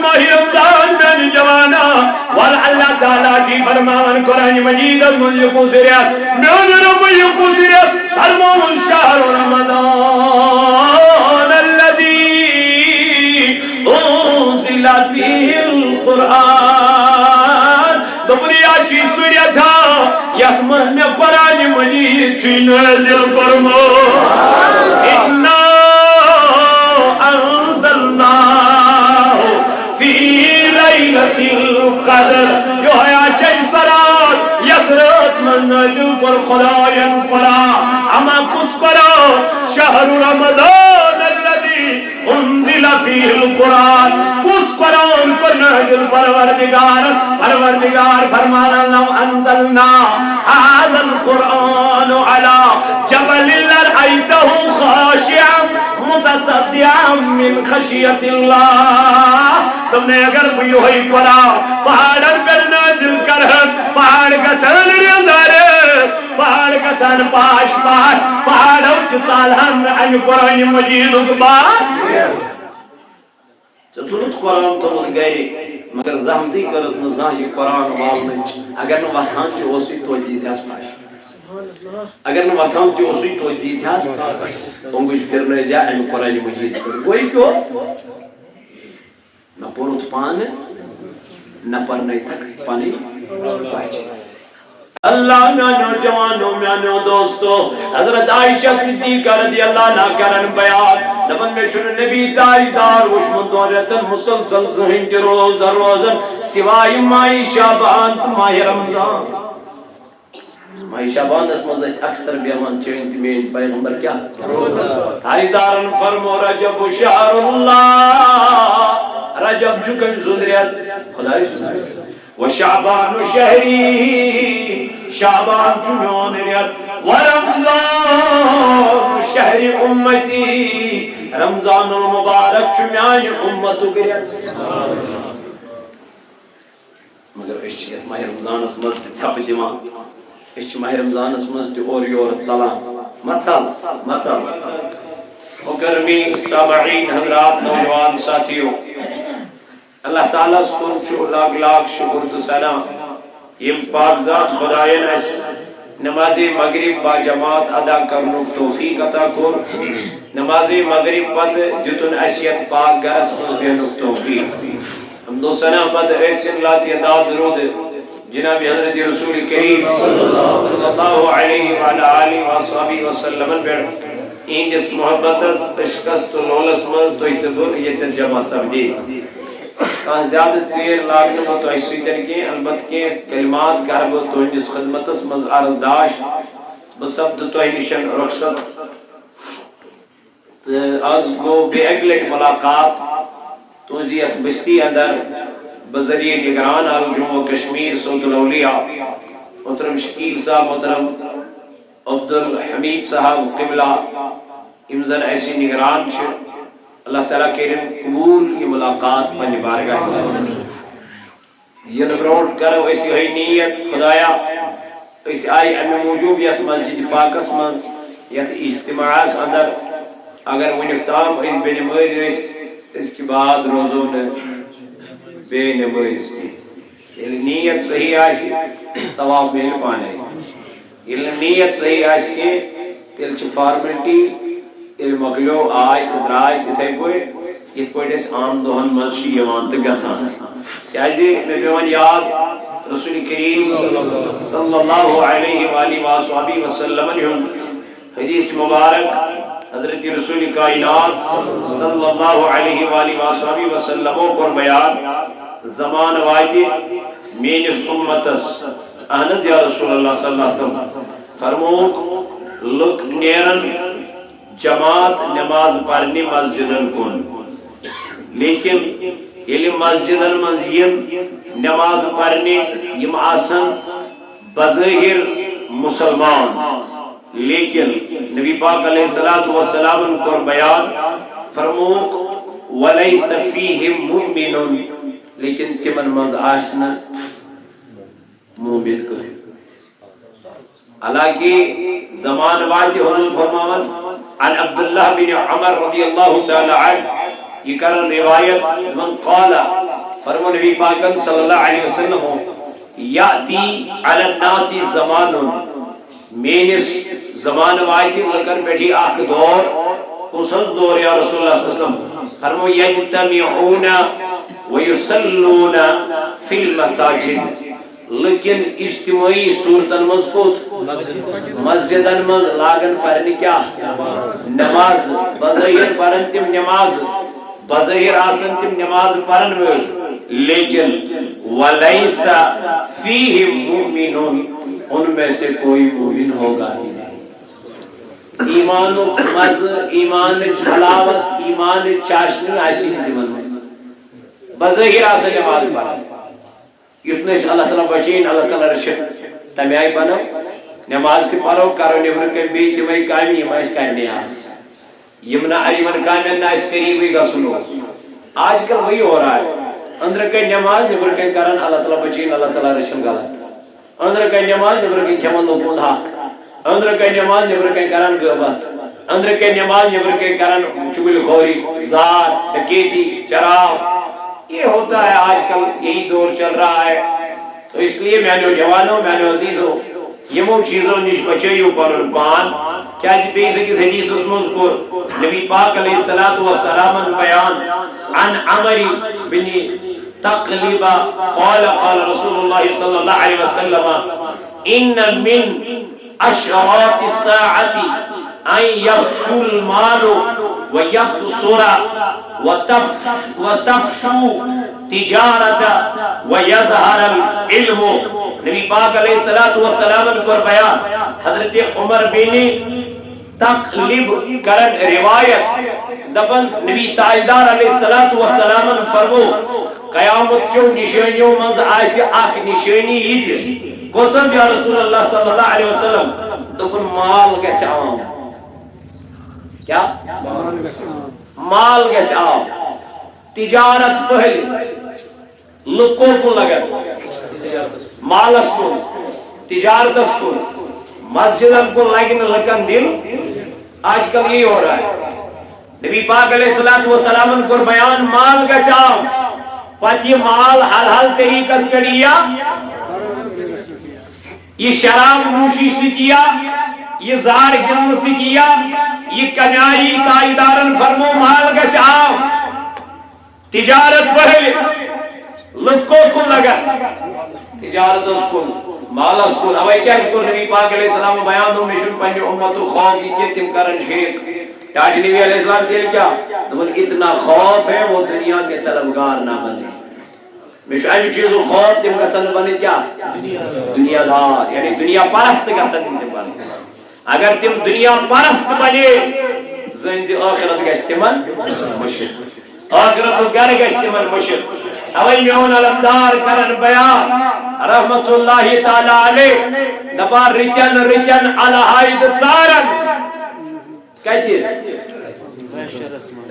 ماہ رمضان میں جوانا وال اللہ تعالیٰ جی فرمان قرآن مجید من یکو سریت میون رب یکو سریت فرمان شہر رمضان الذی انزل فیہ القرآن دبریا چی سریت یتمن میں قرآن مجید چی نازل کرمو اِنَّا انزلناه في ليلة القدر جو ہے آچائی سرات یقرات من نازل پر خداین قرآ اما کس قرآ شہر رمضان الذي انزل فيه القرآن کس قرآن پر نازل پروردگار فرمانا لو انزلنا هذا القرآن على جبل لرأيته خاشعا متصدعا من خشیت اللہ تم نے اگر وہی قرآن پہاڑن پر نازل کر پہاڑ کا سن ریاضارس پہاڑ کا سن پاش پہاڑوں کی تالہم ان قرآن مجید اقبال چطورت قرآن تو اس گئے مگر زہمتی کرت نظاہی قرآن والنچ اگر نو وطان کی اسی تو دیزی اس پاش اگر نو وطان کی اسی تو دیزی اس انگوش پھرنے جا ان قرآن مجید کوئی کیوں نہ پورت پانے نہ پرنے تک پانی پہنچے اللہ میانو جوانو میانو دوستو حضرت عائشہ صدیقہ رضی اللہ عنہ کرن بیان نبن میں چھن نبی تاجدار وشمن دورتن مسلسل سہن کے روز در روزن سوائی مائی شابان ماہ رمضان مائی شابان اس مزہ اکثر بیمان چوینت میں پیغمبر کیا تاجدارن فرمو رجب شہر اللہ رجب چکن زندریت خدای سنریت وشعبان شہری شعبان چمیون ریت ورمضان شہر امتی رمضان المبارک چمیان امتو گریت مگر اشیت ماہ رمضان اس مزد چھپ دیوان اشی ماہ رمضان اس مزد اور یورت سلام مطال مکرمی سامعین حضرات نوجوان ساتھیوں اللہ تعالیٰ سکر چھو لاکھ شکر تو سنا یم پاک ذات خدایان اس نماز مغرب با جماعت ادا کرنو توفیق عطا کر نماز مغرب پت جتن اسیت پاک گرس مزدینو توفیق ہم دو سنا پت ایسن لاتی اداد درود جناب حضرت رسول کریم صلی اللہ علیہ وآلہ وآلہ وسلم این جس محبت اشکست لولس مز تو اتبر یہ جمع سبدی کہاں زیادہ چیر لاگنے میں تو ایسی طریقے البت کے کلمات کرب تو جس خدمت اس مز عرضداش بسبد تو نشن رخصت از گو بے اگلک ملاقات تو زیت بستی اندر بذریعہ نگران الجمع و کشمیر صوت الاولیاء محترم شکیل صاحب محترم عبدالحمید صاحب قبلہ امزن ایسی نگران چھے اللہ تعالیٰ کریم قبول کی ملاقات پنج بارگاہ یہ نبروٹ کرو ایسی ہوئی نیت خدایا ایسی آئی امی موجوبیت مسجد فاکس من یت اجتماعات اندر اگر وہ نفتام اس بے نمائز اس کی بعد روزوں نے بے نمائز کی یہ نیت صحیح آئی ثواب میں پانے یہ نیت صحیح آئی تیل چھ فارملٹی تیل مغلو آئی ادرائی تیتے کوئی یہ کوئی اس عام دوہن مرشی یوان تگسان چاہیے میں بیوان یاد رسول کریم صلی اللہ علیہ وآلہ وسلم حدیث مبارک حضرت رسول کائنات صلی اللہ علیہ وآلہ وسلم کو بیان زمان واجی مینس امتس احنز یا رسول اللہ صلی اللہ علیہ وسلم فرموک لک نیرن جماعت نماز پڑھنی مسجدن کن لیکن یہ مسجدن منزیم نماز پڑھنی یم آسن بظاہر مسلمان لیکن نبی پاک علیہ السلام کو بیان فرموک وَلَيْسَ فِيهِمْ مُؤْمِنٌ لیکن تمن مز آسنا مومن کو حالانکہ زمان واجی حضور فرماون عن عبداللہ بن عمر رضی اللہ تعالی عنہ یہ کرن روایت من قال فرمو نبی پاک صلی اللہ علیہ وسلم یاتی علی الناس زمان مینس زمان وایتی لکن بیٹھی آکھ دور کسز دور یا رسول اللہ صلی اللہ علیہ وسلم فرمو یجتمعون ویسلون فی المساجد لیکن اجتماعی صورتن مضبوط مسجدن مز لاگن پرنی کیا نماز بظاہر پرن تم نماز بظاہر آسن تم نماز پرن لیکن وَلَيْسَ فِيهِمْ مُؤْمِنُونَ ان میں سے کوئی مومن ہوگا ہی نہیں ایمان و مز ایمان جھلاوت ایمان چاشنی آشی دیمن بظاہر آسن نماز پرن یتنش اللہ تعالیٰ بچین اللہ تعالیٰ رشد تمیائی بنو نماز تی پڑھو کرو نبر کے بی تمہیں کامی ہم اس کرنے آس یمنا علیمن کامی نا اس قریبی گا سنو آج کل وہی ہو رہا ہے اندر کے نماز نبر کے کرن اللہ تعالیٰ بچین اللہ تعالیٰ رشد غلط اندر کے نماز نبر کے کھمن لکون حق اندر کے نماز نبر کے کرن غبت اندر کے نماز نبر کے کرن چگل خوری زار ڈکیتی شراب یہ ہوتا ہے آج کل یہی دور چل رہا ہے تو اس لیے میں نے جوانوں میں نے عزیزوں یمو چیزوں نش بچیو پر بان کیا جی بیس کس حدیث اس مذکر نبی پاک علیہ السلام بیان عن عمری بن تقلب قال قال رسول اللہ صلی اللہ علیہ وسلم ان من اشراط الساعة ان يفشو المال ويقصر وتفشو تجارة ويظهر العلم نبی پاک علیہ السلام کو بیان حضرت عمر بن تقلب کرن روایت دبن نبی تاجدار علیہ السلام فرمو قیامت چو نشانیوں منز آئیسی آکھ نشانی ہی کوسم یا رسول اللہ صلی اللہ علیہ وسلم دبن مال گچ عام کیا مال گچ عام تجارت پہلی لکوں کو لگت مالس کو تجارت کو مسجدن کو لگن لکن دل آج کل یہ ہو رہا ہے نبی پاک علیہ السلام کو بیان مال گچاو پتی مال حلال طریقہ سے کیا یہ شراب نوشی سے کیا یہ زار گرم سے کیا یہ کنیائی تائیدارن فرمو مال گچاو تجارت پہلے لکوں کو لگا تجارت اس کو مال اس کو اوائی کیا اس کو نبی پاک علیہ السلام بیان دو مشن پنج امت خوف کی تم کرن شیخ تاج نبی علیہ السلام تیل کیا اتنا خوف ہے وہ دنیا کے طلبگار نہ بنے مشاہد چیزو خوف تم کا سن بنے کیا دنیا دار یعنی دنیا پرست کا سن بنے اگر تم دنیا پرست بنے زنزی آخرت کا استعمال مشکل آخرت و گر گشتمن مشد اوی میون علمدار کرن بیان رحمت اللہ تعالی علیہ دبار ریتن علہائی دزارن کہتی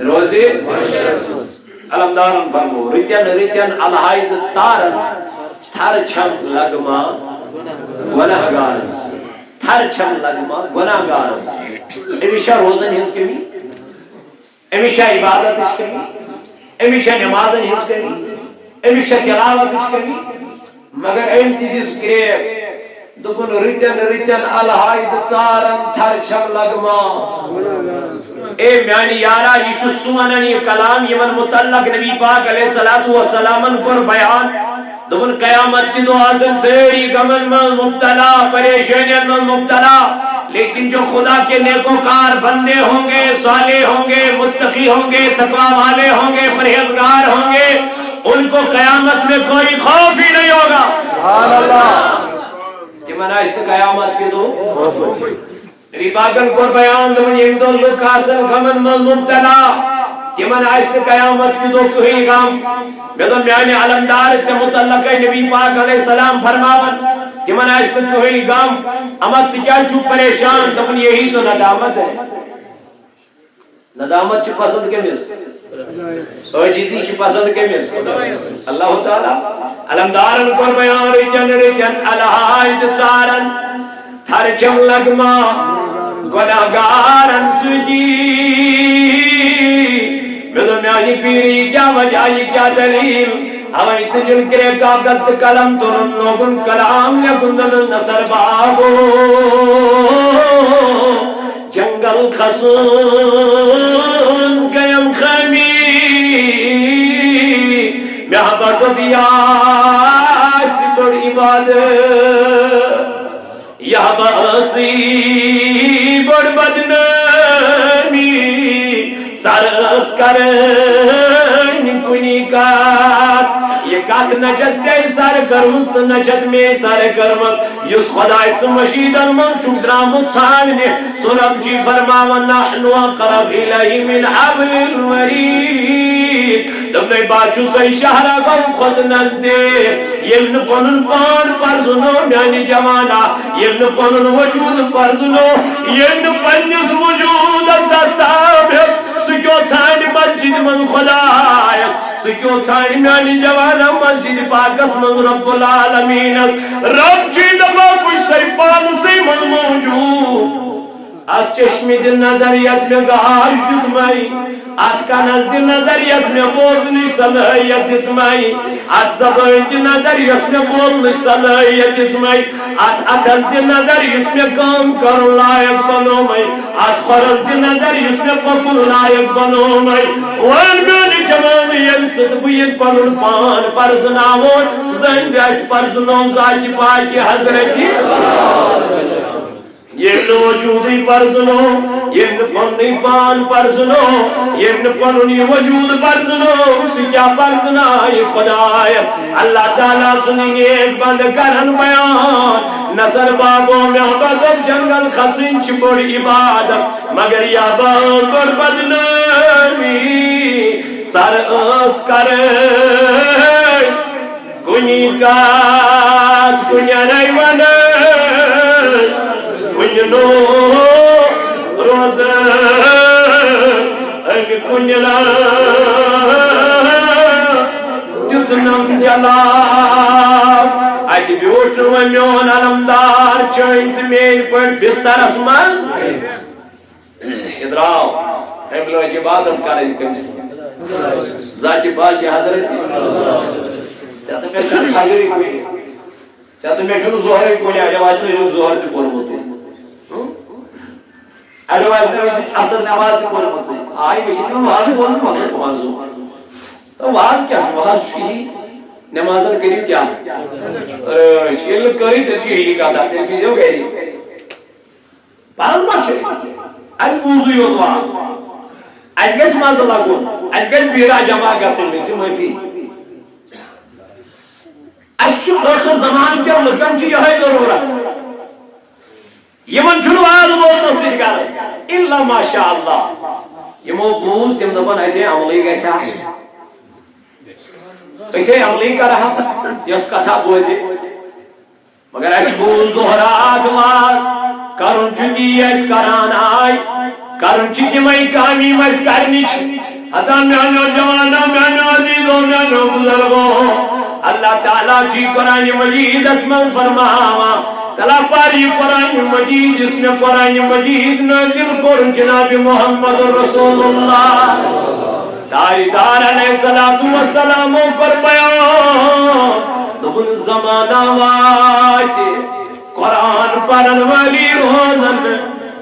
روزی علمدارن فرمو ریتن علہائی دزارن تھر چھم لگما گناہگارن تھر چھم لگما گناہگارن امیشہ روزن ہنس کے بھی امیشہ عبادت اس کے بھی امیشہ نماز ہنس کری امیشہ تلاوت اس کری مگر امتی دس کرے دکن ریتن الہائی دزارن تھر چھم لگما اے میانی یارا یہ چو سونن یہ کلام یمن متعلق نبی پاک علیہ السلام پر بیان دکن قیامت کی دو آسن سیری گمن من مبتلا پریشانین من مبتلا لیکن جو خدا کے نیکوکار بندے ہوں گے صالح ہوں گے متقی ہوں گے تقوی والے ہوں گے پرہیزگار ہوں گے ان کو قیامت میں کوئی خوف ہی نہیں ہوگا سبحان اللہ جمعنا اس قیامت کی دو نبی پاکن کو بیان دون ایک دو لوگ آسن غمن من مبتلا جمعنا اس قیامت کی دو کوئی غم میں میانی علمدار سے متعلق ہے نبی پاک علیہ السلام فرماون جمعنا اس کوئی غم امت سے کیا چھو پریشان تمہیں یہی تو ندامت ہے ندامت چھو پسند کے مس سوئی چیزی چھو پسند کے مس اللہ تعالیٰ علمدارن کو بیان ریچن الہائی دزارن تھر چھم لگما گناہگارن سجی میں میانی پیری کیا وجہ کیا دلیل ہوائی تجل کرے کاغذ قلم ترن نوگن کلام یکندن نصر بابو جنگل خسن گیم خیمی محبت بیاس بڑ عبادت یا باسی بڑ بدنامی سرس کرن کنی کات یہ کات نجد سے سر کرمست نجد میں سر کرمست یس خدای سمشیدن من چوک درامت سامنے سورم جی فرماون نحنو اقرب الیہ من حبل الورید دبنے باچو سی شہرہ گم خود نزدیک یمن پنن پان پرزنو میانی جوانا یمن پنن وجود پرزنو یمن پنس وجود اندہ ثابت سکیو تھانی مسجد من خدایت سکیو تھانی میانی جوانا مسجد پاکس من رب العالمین رب جی دبا کچھ سی پان سی من موجود آج چشمی دل نظریت میں گاش دتمائی آج کانز دل نظریت میں بوزنی صلاحیت دتمائی آج زبان دل نظریت میں بولنی صلاحیت دتمائی آج عدل دل نظریت میں کام کر لائق بنو میں آج خرز دل نظریت میں پکل لائق بنو میں وان میانی جماعیت صدبیت پنن پان پرزناون زن جیس پرزنون ذاتی پاکی حضرتی یہ وجودی پرزنو یہ پنی پان پرزنو یہ پنی وجود پرزنو اسی کیا پرزنا یہ خدای اللہ تعالیٰ سنیں گے بند کرن بیان نظر بابوں میں عبادت جنگل خسن چپڑ عبادت مگر یا بڑ بدنامی سر اس کرے کنی کات کنیا ریوانے کنو روز اگ کنلا جتنم جلاب اج بیوٹ ومیون علمدار چوینت مین پر بستر اسمان ادراؤ حملو عبادت کریں کمس ذاتی پاکی حضرتی چاہتا میں چاہتا حاضری کوئی چاہتا میں چونو زہر کوئی آجواز میں زہر کی پور ہوتے آجواز میں اثر نواز کی پور ہوتے آئی بشید میں واضح بولنے مطلب واضح تو واضح کیا واضح شیئی نمازن کریم کیا شیل کری تجیحی کا تھا تلویزیو گئی پارن ماشے آج بوزو یود واضح آج گیس مازہ لگون آج گیس بیرا جمع گسن میں سے مفی اچھو آخر زمان کیا لکن چی یہ ہے ضرورت یہ من چھنو آز بول تصویر کر اللہ ماشاءاللہ یہ مو بوز تم دبن ایسے عملی کیسا ہے ایسے عملی کر رہا یس کتھا بوزے مگر ایس بوز دہرات مات کرن چکی ایس کران آئی کرن چکی میں کامی مجھ کرنی حتا میانو جوانا میانو عزیزو میانو بزرگو اللہ تعالیٰ جی قرآن مجید اسمان فرماوا تلا پاری قرآن مجید اس نے قرآن مجید نازل کرن جناب محمد رسول اللہ تاریدار علیہ السلام پر بیان دبن زمانہ واجے قرآن پرن والی روزن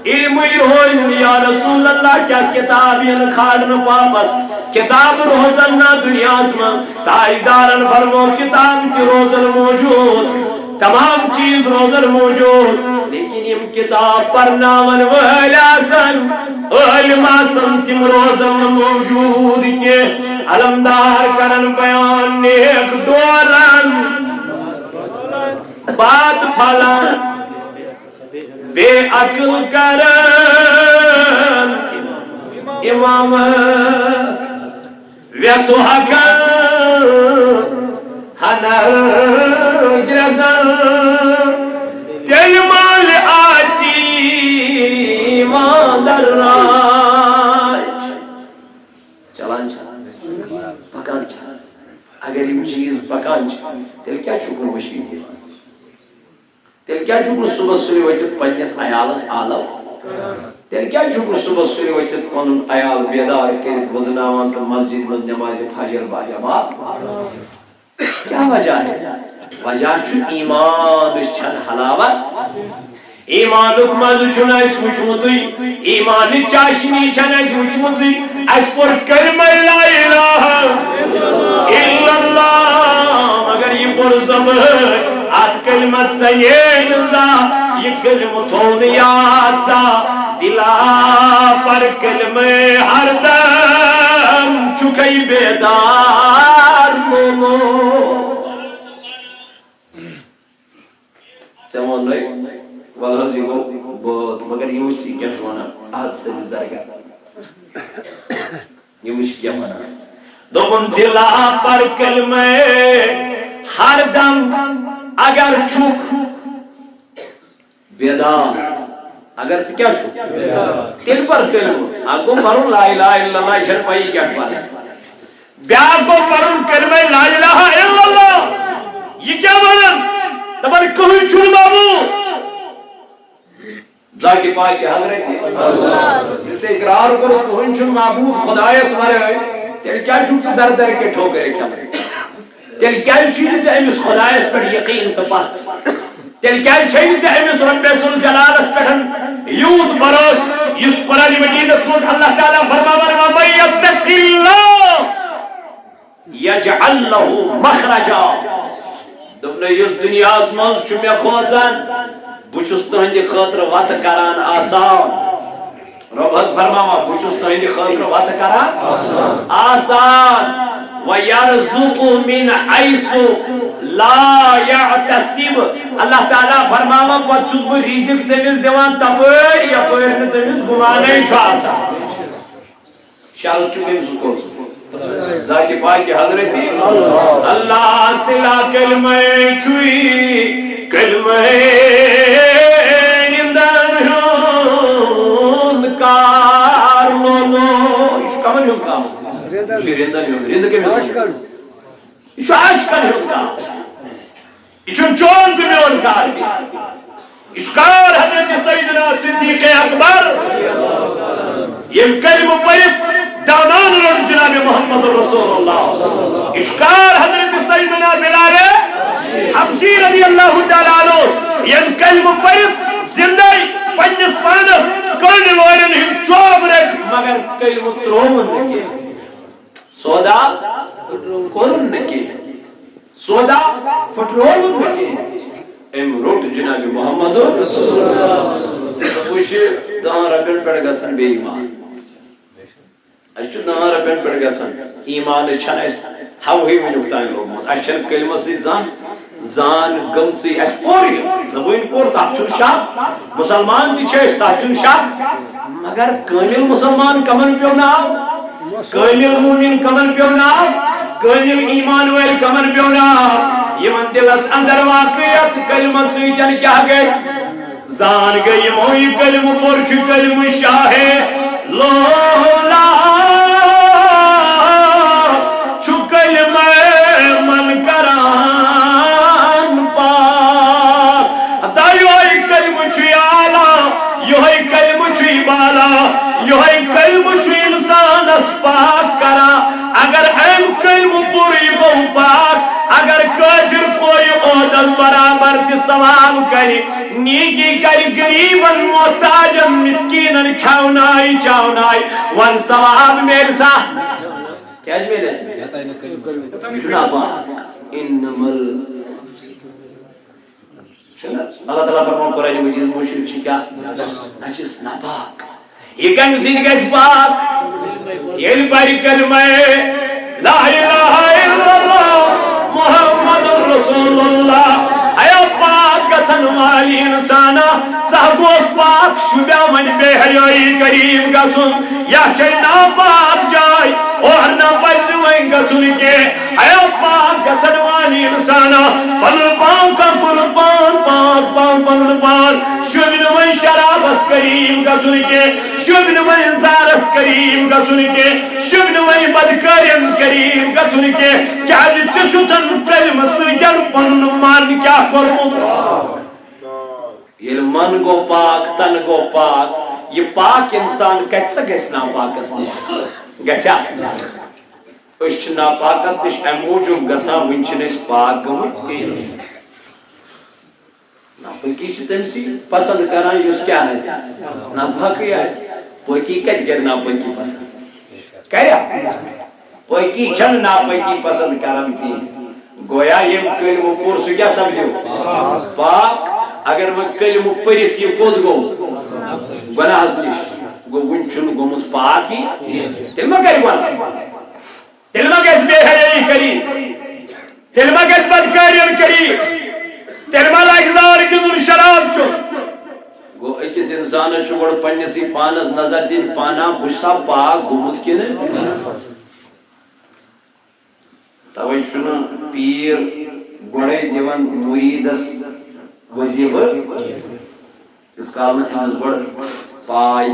علم روزن یا رسول اللہ کیا کتاب ین خالن واپس کتاب روزن نا دنیا اسمان تاریدارن فرمو کتاب کی روزن موجود تمام چیز روزن موجود لیکن یم کتاب پر نامن ویلاسن علماسن تم روزن موجود کے علمدار کرن بیان نیک دورن بات پھلن بے عقل کرن امام ویتو حقن ہنر گرزن تیل مال آسی مادر راج چلان پکان اگر یہ چیز پکان تیل کیا چکن مشید ہے تیل کیا چکن صبح سوری ویچت پنیس عیالس آلو تیل کیا چکن صبح سوری ویچت پنن عیال بیدار کرت وزناوان تا مسجد من نماز فجر با جماعت کیا وجہ ہے؟ وجہ چھو ایمان چھن حلاوت ایمانک مزہ چھنا اس وچمتُے ایمان چاشنی چھنا اس وچمتُے اس پر کلمہ لا الہ الا اللہ مگر یہ پر زبان ات کلمہ سین زا یہ کلمہ تھون یاد زا دلا پر کلمہ ہر دم چکئی بیدار مولو چمون لئی والله يقول بوت مگر يوشي كيفونا هذا سيد زرقا يوشي كيفونا دوبن دلا پر کلمہ ہر دم اگر چھک بیدار اگر کیا چھک تل پر کلمہ آگو پرون لا الہ الا اللہ شر پائی کیا پانا بیاگ کو پرون کلمہ لا الہ الا اللہ یہ کیا مانا تبر کوئی چھوڑ بابو ذاکی پاک کے حضرت جسے اقرار کرو کوئی چھوڑ معبود خدای سمارے ہوئے تیل کیا چھوٹ در در کے ٹھوکرے کیا مرے تیل کیا چھوٹ سے امس خدای اس پر یقین تپاس تیل کیا چھوٹ سے امس رب الجلال اس پر یوت بروس یس قرآن مجید اسمت اللہ تعالیٰ فرماور وَمَنْ يَتَّقِ اللَّهِ يَجْعَلْ لَهُ مَخْرَجًا دوبنے یس دنیا اسمان چمیا کھوچان بچس تہندِ خاطر وت کران آسان رب حض فرماوا بچس تہندِ خاطر وت کران آسان وَيَرْزُقُ مِنْ حَيْثُ لَا يَعْتَسِبُ اللہ تعالیٰ فرماوا پچھس بہ رزق تمس دیوان تپٲرۍ یپٲرۍ نہٕ تمس گمانے چھُ آسان شرط چھُ أمۍ سُہ کوٚرمُت ذات پاک حضرتی اللہ سلا کلمہ چھوئی کلمہ نندن ہون کار لولو اس کمن ہون کار یہ رندن ہون رند کے میں اس عاشقن ہون کار اس چون کے میں ہون کار کی اس کار حضرت سیدنا صدیق اکبر یہ کلمہ پڑھ دامان روڈ جناب محمد رسول اللہ اشکار حضرت سیدنا بلال حبشی رضی اللہ تعالیٰ عنہ یہ کلمہ پڑھ زندگی پنجس پانس کرنے والن ہم چوب رکھ مگر کلمہ ترومن نکی سودا کرن نکی سودا پٹرولن نکی ام روٹ جناب محمد رسول اللہ پوچھے دان ربن پڑھ گسن بے ایمان اچھو نار ربن پڑھ گسن ایمان چھن اس ہوئی ونیوکتائیں لوگ اچھن کلمہ سی زان گم سی اس پوری زبوین پور تحچن شاک مسلمان تی چھے اس تحچن شاک مگر کامل مسلمان کمن پیو ناو کامل مومن کمن پیو ناو کامل ایمان ویل کمن پیو ناو یہ من دل اس اندر واقعیت کلمہ سی جن کیا گئے زان گئی موئی کلمہ پور چھو کلمہ شاہ لولا چکل میں من کران پاک دائیوئی کلم چوی آلا یوہی کلم چوی بالا یوہی کلم چوی انسان اس پاک کرا اگر ایم کلم پوری گو پاک اگر کافر کوئی عہدل برابر تی ثواب کری نیکی کری گریبن محتاجن مسکینن کھاؤنائی چاؤنائی ون ثواب میرسا کیا اس میرے شنا پاک انمال اللہ تعالیٰ فرمان قرآن مجید مشرک شکا نجس ناپاک یہ کنسید گیس پاک یہ باری کلمہ لا الہ الا اللہ محمد رسول اللہ اے پاک گسن والی انسانا سہگو پاک شبہ من بے حیائی قریب گسن یا چینا پاک جائے اور نہ پلویں گسن کے اے پاک گسن والی انسانا پلو پاک کا قربان پاک پاک پلو پاک شبن وی شراب اس قریب گسن کے شبن وی زارس قریب گسن کے شبن وی بدکارین قریب گسن کے کیا جت چھتن کلمہ سجل پن مان کیا کروں یہ من گو پاک تن گو پاک یہ پاک انسان کیسا گیسنا پاک اسنے گچا اس ناپاکس تش ام موجود گژھان ون اس پاک گمت کہیں ناپاکی تمسی پسند کران اس کیا ناپاکی پاکی کت کر ناپاکی پسند کریا پاکی چھن ناپاکی پسند کران کی گویا یم کلمہ پور سہ کیا سمجھو پاک اگر وہ کلمہ پرت یہ کوت گو گناہس نش گو ون چھن گومت پاک ہی تیل ما کر گناہ تیل ما گژھِ بے حیائی کری تیل ما گژھِ بدکارین کری تیل ما لگہِ زار گِنٛدُن شراب چھُ گو أکِس اِنسانس چھُ گۄڈٕ پننِسٕے پانس نظر دِنۍ پانا بہٕ چھُسا پاک گوٚمُت کِنہٕ توے چھُنہٕ پیٖر گۄڈے دِوان مُریٖدس وظیٖفہٕ یُتھ کال نہٕ أمِس گۄڈٕ پاے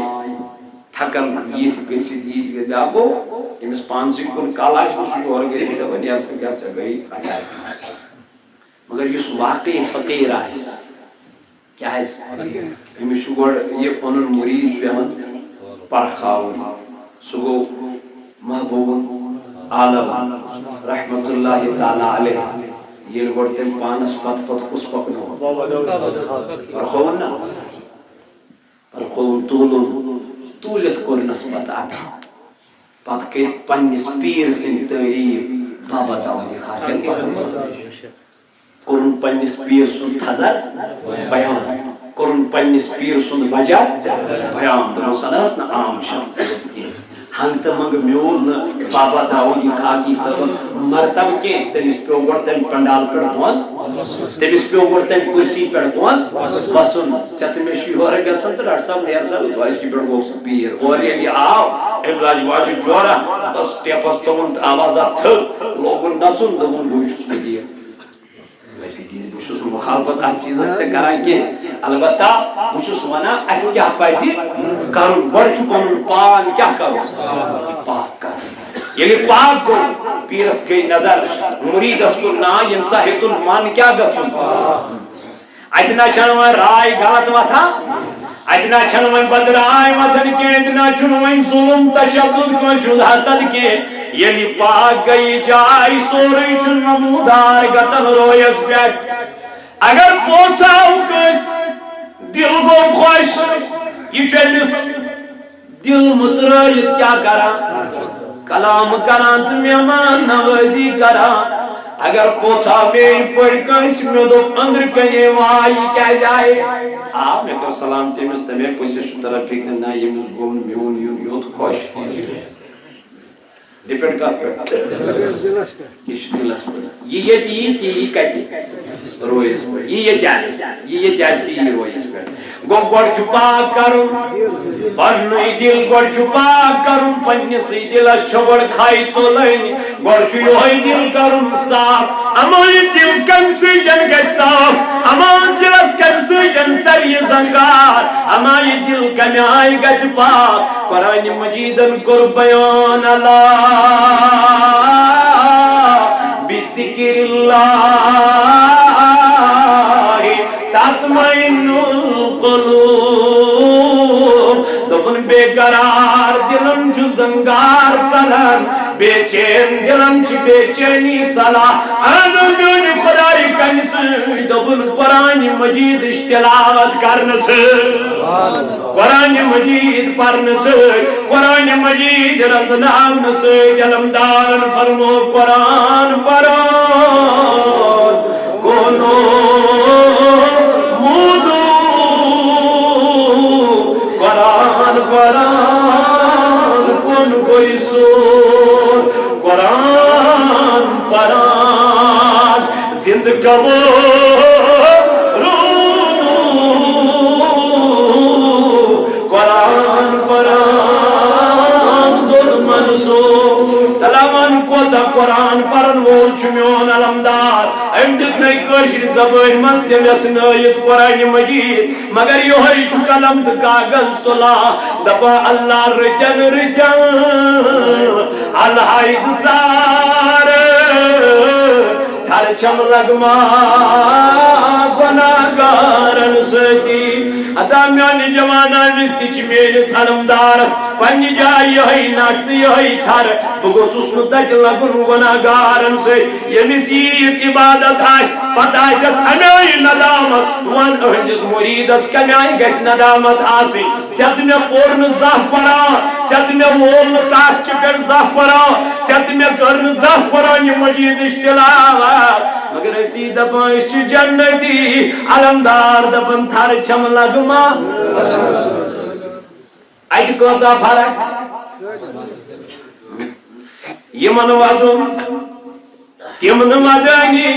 تھکن یِتھ گٔژھِتھ یِتھ گٔژھِتھ بیٛاکھ گوٚو أمِس پانسٕے کُن کل آسہِ نہٕ سُہ یورٕ گٔژھِتھ دپان یہِ ہسا کیٛاہ ژےٚ گٔیی مگر یُس واقعی فقیٖر آسہِ کیٛاہ آسہِ أمِس چھُ گۄڈٕ یہِ پنُن مُریٖد پیٚوان پرکھاوُن سُہ گوٚو محبوٗب عالم رحمتہ اللہ تعالیٰ علیہ ییٚلہِ گۄڈٕ تٔمۍ پانس پتہٕ کُس پکنوو پرکھووُن نا پرکھووُن توٗلِتھ کوٚرنس پتہٕ عطا پتہٕ کٔرۍ پننِس پیٖر سٕنٛدۍ تعریٖف بابا داوودی خاکن کوٚرُن پننِس پیٖر سُنٛد تھزر بیان کوٚرُن پننِس پیٖر سُنٛد وجہ بیان دوٚپُن سۄ نہ ٲس نہٕ عام شخصیت کینٛہہ ہنگ تہٕ منٛگ میوٗل نہٕ بابا داوودی خاکی صٲبس مرتبہٕ کینٛہہ تٔمِس پیوٚو گۄڈٕ تمہِ پنڈال پٮ۪ٹھ بۄن تٔمِس پیوٚو گۄڈٕ تمہِ کُرسی پٮ۪ٹھ بۄن وسُن ژےٚ تہٕ مےٚ چھُ یورٕ گژھُن تہٕ ڈاکٹر صٲب نیر صٲب وٲسکہِ پٮ۪ٹھ گوٚو سُہ پیٖر اورٕ ییٚلہِ یہِ آو أمۍ لاجہِ واجہِ جورا بس ٹیپس تھوٚوُن آوازا تھٔز لوگُن نژُن دوٚپُن بہٕ چھُس فقیٖر بہٕ چھُس نہٕ مُخالفت اتھ چیٖزس ژےٚ کران کینٛہہ البتہ بہٕ چھُس ونان اسہِ کیٛاہ پزِ کرُن گۄڈٕ چھُ پنُن پان کیٛاہ کرُن پاک کرُن ییٚلہِ پاک گوٚو پیٖرس گٔے نظر مُریٖدس کُن نا ییٚمہِ سا ہیوٚتُن من کیٛاہ گژھُن اتہِ نہ چھنہٕ وۄنۍ راے غلط وتھان اتہِ نہ چھنہٕ وۄنۍ بد راے وتھان کینٛہہ اتہِ نہ چھُنہٕ وۄنۍ ظُلم تشدد کٲنٛسہِ ہُنٛد حسد کینٛہہ ییٚلہِ پاک گٔیہِ جاے سورُے چھُ نموٗدار گژھان رویس پٮ۪ٹھ اگر پوژھاو کٲنٛسہِ دل گوٚو خۄش یہِ چھُ أمِس دل مٕژرٲیِتھ کیٛاہ کران کلام کران تہٕ مہمان نوٲزی کران اگر پوژھاو میٛٲنۍ پٲٹھۍ کٲنٛسہِ مےٚ دوٚپ أنٛدرٕ کنے واے یہِ کیٛازِ آیے آ مےٚ کٔر سلام تٔمِس تمے پٔژھِس چھُ تران فِکرِ نہ ییٚمِس گوٚو نہٕ میون یُن یوت خۄش ڈِپینڈ کتھ پٮ۪ٹھ یہِ چھُ دِلس پٮ۪ٹھ یہِ ییٚتہِ یی تی یی کتہِ رویس پٮ۪ٹھ یہِ ییٚتہِ آسہِ تی یی رویس پٮ۪ٹھ گوٚو گۄڈٕ چھُ پاک کرُن پننُے دل گۄڈٕ چھُ پاک کرُن پننِسٕے دلس چھُ گۄڈٕ کھے تُلٕنۍ گۄڈٕ چھُ یِہوے دل کرُن صاف اما یہِ دل کمہِ سۭتۍ گژھِ صاف اما دلس کمہِ سۭتۍ ژلہِ یہِ زنگار اما یہِ دل کمہِ آیہِ گژھِ پاک قرآنِ مجیدن کوٚر بیان اللہ بِذِکرِ اللہ تطمئن القلوب دوٚپُن بے قرار دلن چھُ زنگار ژلان بے چین دلن چھِ بے چینی ژلان اَنو میٛانہِ خۄدایہِ کمہِ سۭتۍ دوٚپُن قرآنِ مجیدٕچ تِلاوت کرنہٕ سۭتۍ قرآنِ مجید پرنہٕ سۭتۍ قرآنِ مجید رزناونہٕ سۭتۍ علمدارن فرمو قرآن پران کونو موٗدوٗ قرآن پران کون گوٚے سور قرآن پران زِنٛدٕ قرآن پران دۄد منصوٗر تلامن کوتاہ قرآن پرن وول چھُ میون علمدار أمۍ دیُت مےٚ کٲشِر زبٲنۍ منٛز تہِ ویٚژنٲیِتھ قرآنِ مجیٖد مگر یِہوے چھُ قلم تہٕ کاغذ تُلان دپان اللہ رٔتٮ۪ن الہاے ژار تھر چھم لگما گناہگارن ستی ادا میانی جوانان استچ میرس علمدار پنی جائے یہی ناکت یہی تھر بگوسوس نتاک لگن گناہگارن سے یمیس یت عبادت آش پتہ آشس امیائی ندامت وان اہنجس مریدس کمیائی گیس ندامت آسی چت میں پورن زہ قرآن چت میں وول تاک چکر زہ قرآن چت میں کرن زہ قرآن مجید اشتلاوات مگر اسی دپان اس جنتی علمدار دپن تھر چھم لگما ایک کوتا فرق یمن ودن تمن ودانی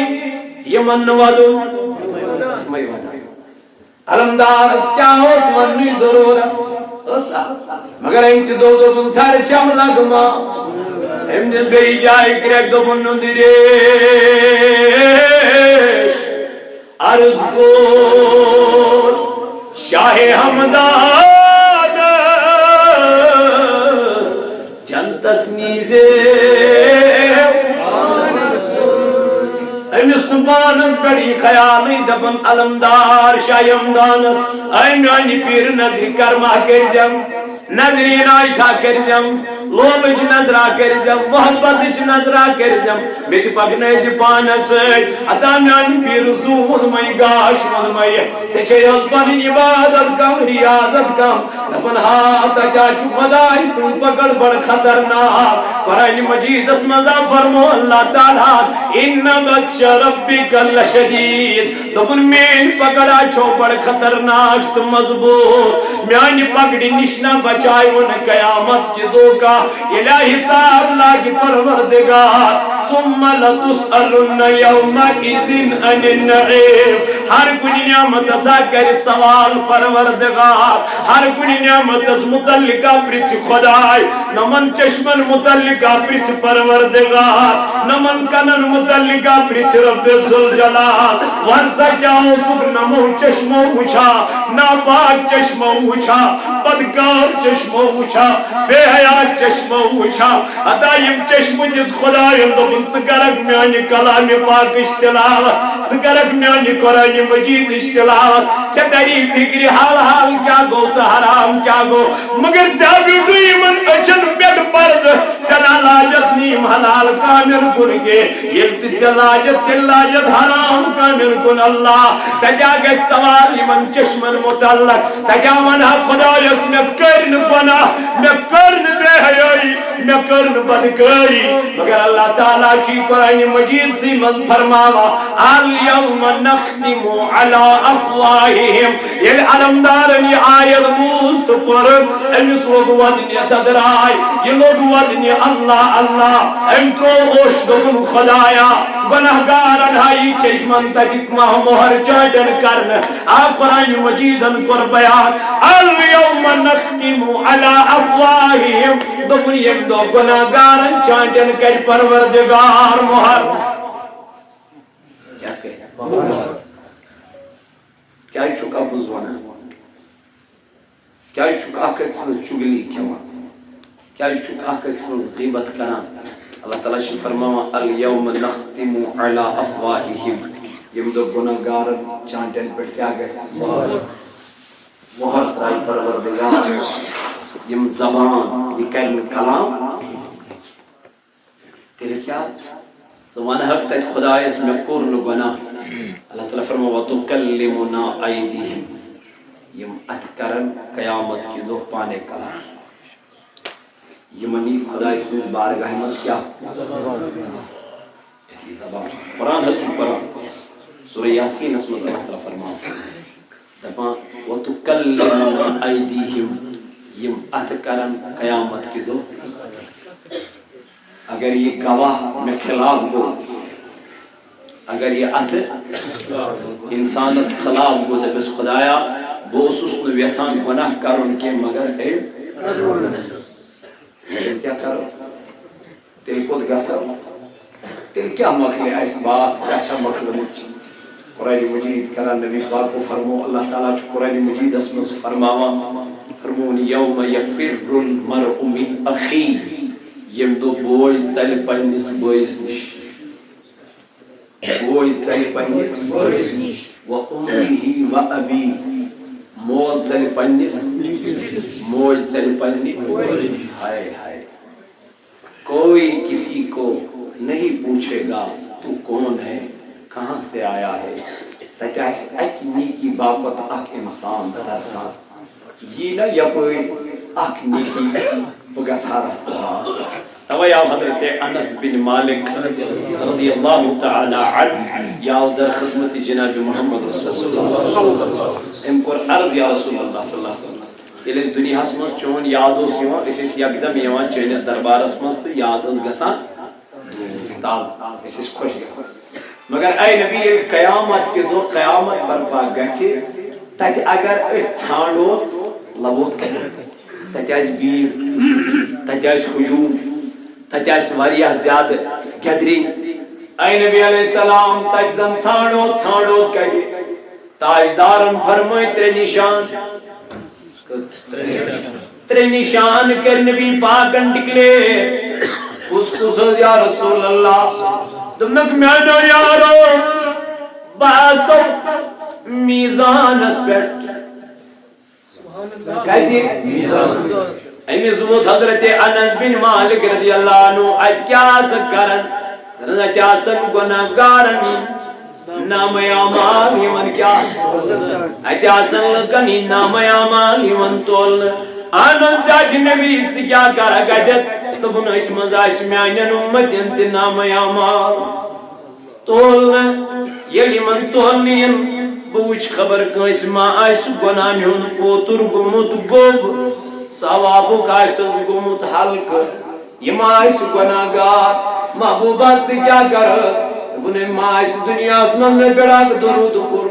یمن ودن علمدار اس کیا اس ونی ضرورت مگر انت دو دپن تھر چھم لگما ہم نے بے جائے کریک دپن ندریش عرض کو شاہ حمدان جنتس نیزے امس نبانس بڑی خیالی دبن علمدار شاہ حمدانس میانی پیر نظری کرما کرجم نظری نائتھا کرجم لوبچ نظرہ کرجم محبتچ نظرہ کرجم بیت پکنیج پانس اتا میانی پیر زون مئی گاش من مئی تچھیت پنی عبادت کم ریاضت کم دپن ہاتا کیا چو خدای سن پکڑ بڑ خطرناک قرآن مجید اسمزا فرمو اللہ تعالیٰ ان بطش ربک لشدید دپن مین پکڑا چھو بڑ خطرناک تو مضبوط میانی پکڑی نشنا بچائی ان قیامت جدو کا الہ حساب لاغی پروردگار ثم لتسألن یومئذ عن النعیم ہر کنی نعمت اسا کر سوال پروردگار ہر کنی نعمت اس متعلقہ پرچ خدای نمن چشمن متعلقہ پرچ پروردگار نمن کنن متعلقہ پرچ رب ذوالجلال ورسا جاؤ سکر نمو چشمو مچھا ناپاک چشمو مچھا بدکار چشمو مچھا بے حیات چشمو مچھا ادائیم چشمو جس خدایم دبن سکرک میانی کلام پاک اشتلاوت سکرک میانی قرآن مجید اشتلاوت چتری فکری حال حال کیا گو تو حرام کیا گو مگر جابی دوئی من اچن بیٹ پرد چنا لاجت نیم حلال کامل کن کے یلت چلاجت تلاجت حرام کامل کن اللہ تجا گئے سوال من چشمن متعلق تجا منہ خدایس میں کرن بنا میں کرن بے حیائی میں کرن بدکاری مگر اللہ تعالیٰ کی قرآن مجید سی من فرماوا اليوم نختم على افواہہم یہ علمدارنی آیت موست پر امس لوگ ودنی تدرائی یہ لوگ ودنی اللہ اللہ امتو اوش دکن خدایا گناہگارن ہائی چشمن تکت مہر چاٹن کرن آپ قرآن مجیدن کر بیان اليوم نختم على افواہہم دکن یک دو گناہگارن چاٹن کر پروردگار مہر کیا کہے کیا چکا بزوانا کیا چکا آکر کسنز چگلی کیوا کیا چکا آکر کسنز غیبت کنا اللہ تعالیٰ شی فرماوا اليوم نختم على افواہہم یم دو گناہگارن چانٹن پر کیا گئے مہر ترائی پروردگار یم زبان یہ کرن کلام تیرے کیا زمانہ حق تک خدا اس میں قرن گناہ اللہ تعالیٰ فرما وَتُكَلِّمُنَا أَيْدِهِمْ یم اتکرن قیامت کی دو پانے کلام یمنی خدا اس میں بارگاہ مز کیا ایتی زبان قرآن حضر قرآن سورہ یاسین اس میں اللہ تعالیٰ فرما دفعہ وَتُكَلِّمُنَا أَيْدِهِمْ یم اتکرن قیامت کی دو اگر یہ گواہ میں خلاف ہو اگر یہ اتھ انسان اس خلاف ہو دبس خدایا وہ اس نے ویسان گناہ کرن کے مگر کیا کرو تیل کو گسر تیل کیا مخلے اس بات کیا اچھا مخلے مجھ قرآن مجید کرا نبی پاک کو فرمو اللہ تعالیٰ قرآن مجید اسم سے فرماوا فرمون یوم یفر المرء من اخی یم دو بوئی چل پنیس بوئیس نش بوئی چل پنیس بوئیس نش وَأُمِّهِ وَأَبِيهِ موت چل پنس موج چل پنی ہائے ہائے کوئی کسی کو نہیں پوچھے گا تو کون ہے کہاں سے آیا ہے تکیاس اکی نیکی باپت اک انسان درسان یہ نا یپوئی اک نیکی بگس ہرستہا تویا حضرت انس بن مالک رضی اللہ تعالی عنہ یا در خدمت جناب محمد رسول اللہ امکور عرض یا رسول اللہ صلی اللہ علیہ وسلم یل اس دنیا من چون یاد اس یوان اس یکدم یوان چینس دربارس من تو یاد اس گسان تاز اس خوش گسان مگر اے نبی قیامت کے دو قیامت برپا گچے تاکہ اگر اس ژھانڈو لبوت کرے تتیاس بیر تتیاس ہجوم تتیاس واریاہ زیادہ گدرنگ اے نبی علیہ السلام تجزن ژھانڈو کرے تاجدارن فرمائے ترے نشان ترے نشان کر نبی پاکن نکلے اس یا رسول اللہ دمک میانو یارو باسو میزان اسپیٹ کہتی ایمی زموت حضرت انس بن مالک رضی اللہ عنہ اج کیا سکرن رضا کیا سن گناہگارنی نام اعمال یمن کیا اج آسن لکنی نام اعمال یمن تولن آنس جاج نبی سے کیا کر گجت تبن اچ مزاش میانن امت انت نام اعمال تولن یلی من تولنین بوچ خبر کنس ما آئیس گناہ ہون پوتر گمت گوب ثوابک آئیس گمت حلق یم آئیس گناہ گار محبوبات سے کیا کرس بنے ما آئیس دنیا اسمن میں بیڑاک درود پر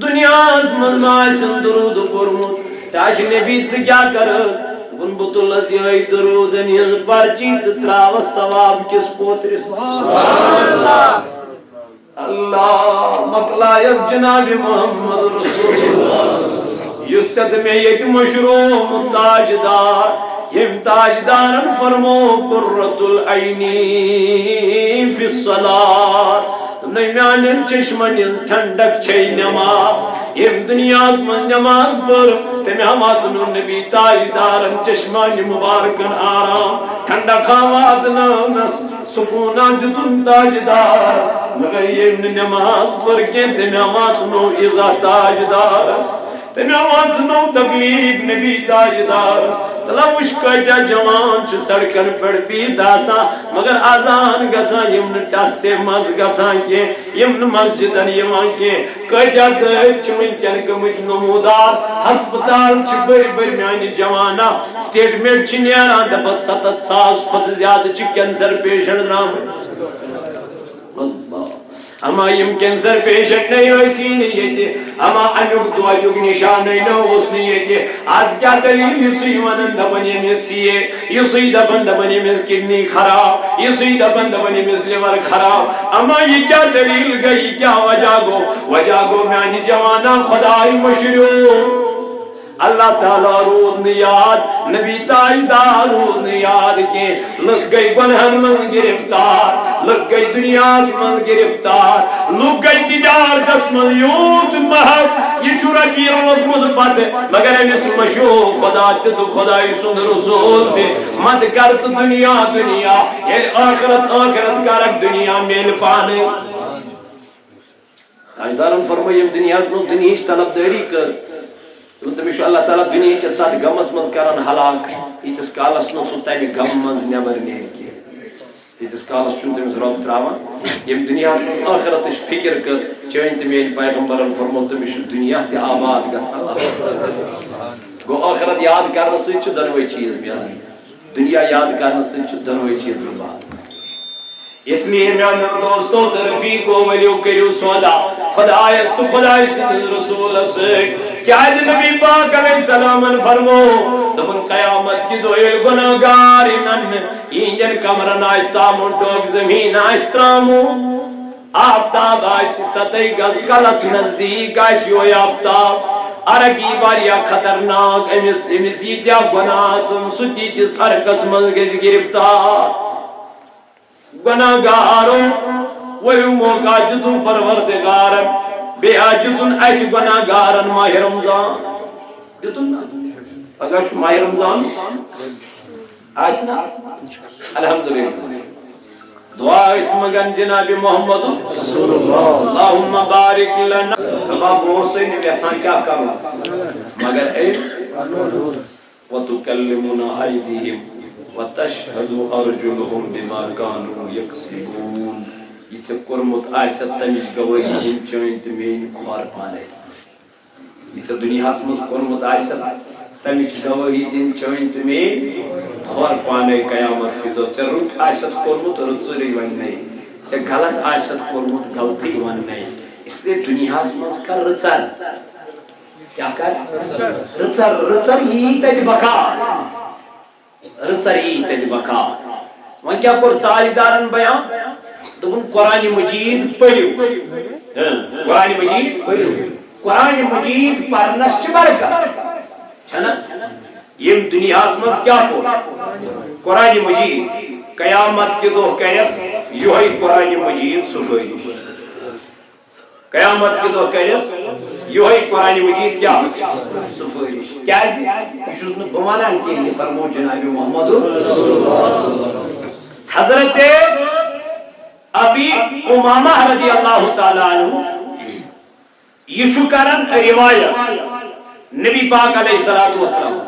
دنیا اسمن ما آئیس درود پر تاج نبی سے کیا کرس بن بطل اسیائی درود نیز پرچیت تراوس ثواب کس پوترس اللہ مقلائف جناب محمد رسول اللہ یسد میں یک مشروم تاجدار یم تاجدارن فرمو قررت العینی فی الصلاة نمیان چشمن ٹھنڈک چھئی نماز یم دنیا من نماز پر تمیاماتنو نبی تاجدارن چشمان مبارکن آرام ٹھنڈک آواز نمس سکونان جتن تاجدار مگر یہ نماز پر کے تمیاماتنو ازا تاجدار تمیاماتنو تکلیف نبی تاجدار تلاوش کجا جوان چھ سڑکن پر پی داسا مگر آزان گسا یمن ٹس سے مز گسا کے یمن مسجدن یمان کے کجا دچ منچن کمچ نمودار ہسپتال چھ بری بری میانی جوانا سٹیٹمنٹ چھ نیران دبت 7,000 خود زیادہ چھ کینسر پیشنٹ نام اما یم کینسر پیشنٹ نہیں ہوئی نہیں یہ اما انوک دواجوک نشان نہیں اس نے یہ آج کیا دلیل یسوی ونن دبنی میں سیے یسوی دبن دبنی میں کڈنی خراب یسوی دبن دبنی میں لیور خراب اما یہ کیا دلیل گئی کیا وجہ گو میانی جوانا خدای مشروع اللہ تعالیٰ رود یاد نبی تاجدار رود یاد کے لگ گئی گنہن من گرفتار لگ گئی دنیا من گرفتار لگ گئی تجارت من یوت محب یہ چھوڑا کی رلت مدبت مگر امس مشو خدا تو خدای سن رسول سے مد کرت دنیا دنیا یعنی آخرت کرک دنیا میل پانے تاجدارن فرمائیم دنیا من دنیاش طلب داری کر تمہیں اللہ تعالیٰ دنیا کے ساتھ غمس مز کران ہلاک یتس کالس نو سو تمہ غم مز نبر نیرِ کی یتس کالس چھ تمس رب تراوان یم دنیا آخرت فکر کر چین تم پیغمبرن فرمو تمس دنیا تہ آباد گژھان گو آخرت یاد کرنے سۭتۍ چھ دۄنوے چیز میلان دنیا یاد کرنے سۭتۍ چھ دۄنوے چیز برباد اس لیے میانو دوستو رفیقو ولیو کریو سودا خدای تو خدای رسول سے کیا نبی پاک علیہ السلام فرمو دبن قیامت کی دو گناہگار نن اینجن کمرن آئے سامن ڈوگ زمین آئے ترامو آفتاب آئے سطح گز کلس نزدیک آئے شوئی آفتاب ارگی واریا خطرناک امس یتیا گناہ سن ستی تس ہر قسم گز گرفتار گناہگاروں وہی موقع جتو پروردگار بے آجتن ایسی گناہگارن ماہ رمضان جتن اگر چھو ماہ رمضان آسنا الحمدللہ دعا اس مگن جناب محمد رسول اللہ اللہم بارک لنا سباب حسین نے احسان کیا کرنا مگر اے وَتُكَلِّمُنَا أَيْدِيهِمْ وَتَشْهَدُ أَرْجُلُهُمْ بِمَا كَانُوا يَكْسِبُونَ یہ ژے کوٚرمُت آسہِ تمِچ گوٲہی یِم چٲنۍ تہٕ میٛٲنۍ کھۄر پانے یہ ژے دُنیاہس منٛز کوٚرمُت آسہِ تمِچ گوٲہی دِنۍ چٲنۍ تہٕ میٛٲنۍ کھۄر پانے قیامت کہِ دۄہ ژے رُت آسٮ۪تھ کوٚرمُت رٕژٕرٕے وَننے ژے غلط آسٮ۪تھ کوٚرمُت غلطٕے وَننے اس لیے دُنیاہس منٛز کر رٕژر کیا کر رٕژر رٕژر یی تتہِ بکار رٕژر یی تتہِ بکار وۄنۍ کیٛاہ کوٚر تاجدارن بیان دوٚپُن قرآن مجیٖد پٔرِو قرآن مجیٖد پٔرِو قرآن مجیٖد پرنس چھِ برکت چھنا یم دنیاہس منٛز کیٛاہ کوٚر قرآن مجیٖد قیامت کہِ دۄہ کرٮ۪س یِہوے قرآن مجیٖد سُفٲرِش قیامت کہِ دۄہ کرٮ۪س یِہوے قرآن مجیٖد کیٛاہ سُفٲرِش کیٛازِ یہِ چھُس نہٕ بہٕ ونان کینٛہہ یہِ فرموو جناب محمد حضرت ابی امامہ رضی اللہ تعالیٰ عنہ یہ چھُ کران روایت نبی پاک علیہ الصلوۃ والسلام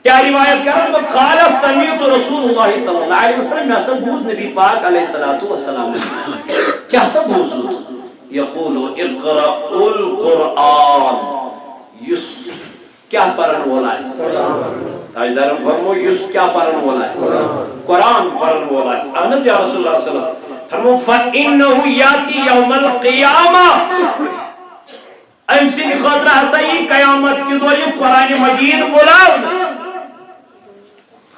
کیا روایت کران قال سمعت رسول اللہ صلی اللہ علیہ وسلم میں سب بوز نبی پاک علیہ الصلوۃ والسلام کیا سب بوز یقول اقرأ القرآن یس کیا پرن والا ہے تاجدارن فرمو یس کیا پرن والا ہے قرآن پرن والا ہے احمد یا رسول اللہ صلی اللہ علیہ وسلم فرمو فَإِنَّهُ يَأْتِي يَوْمَ الْقِيَامَةِ ام سن خاطر ہسا یہ قیامت کی دو یہ قرآن مجید بلاو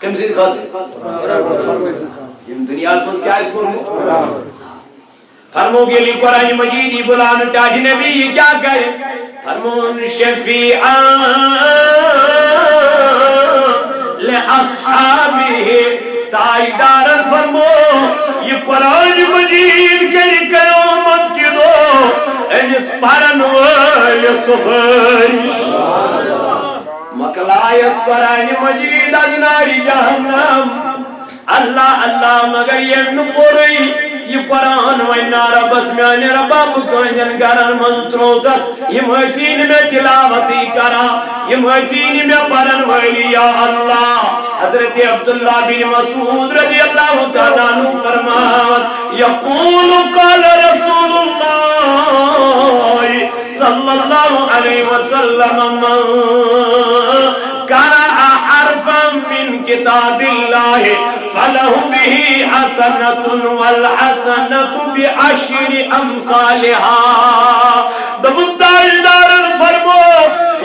کم سن خاطر یم دنیا میں کیا اس کو فرمو کے لیے قرآن مجید ہی بلانا تاج نبی یہ کیا کرے فرمون شفیعا لأصحابہ تاجدارن فرمو یہ قرآن مجید کے قیامت کی دو انس پرن وال سفارش مکلائس قرآن مجید از ناری جہنم اللہ اللہ مگر یہ نپوری یہ قرآن وینا ربس میانے ربا بکنجن گرن منتروتس یہ محسین میں تلاوتی کرا یہ محسین میں پرن ویلی یا اللہ حضرت عبداللہ بن مسعود رضی اللہ تعالیٰ عنہ فرمان یقول قال رسول اللہ صلی اللہ علیہ وسلم من قرأ حرفا من کتاب اللہ فله به حسنة والحسنة بعشر أمثالها دبتاجدار فرمو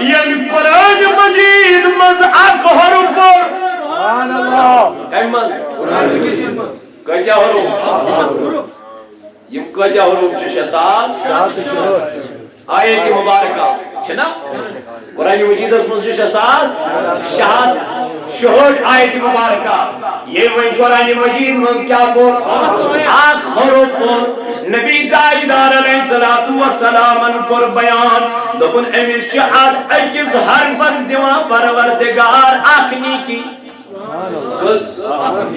یم قرآن مجید مزعق حرفر سبحان اللہ ایمن قرآن مجید کجا حروف یم کجا حروف چھ ساس آیت مبارکہ چھنا قرآن مجید اس مجھ شہاد شہاد شہود آیت مبارکہ یہ وہ قرآن مجید من کیا بول آخ حروف بول نبی تاجدار علیہ السلام ان کر بیان دکن امیش شہاد اجز حرفت دیوان پروردگار آخنی کی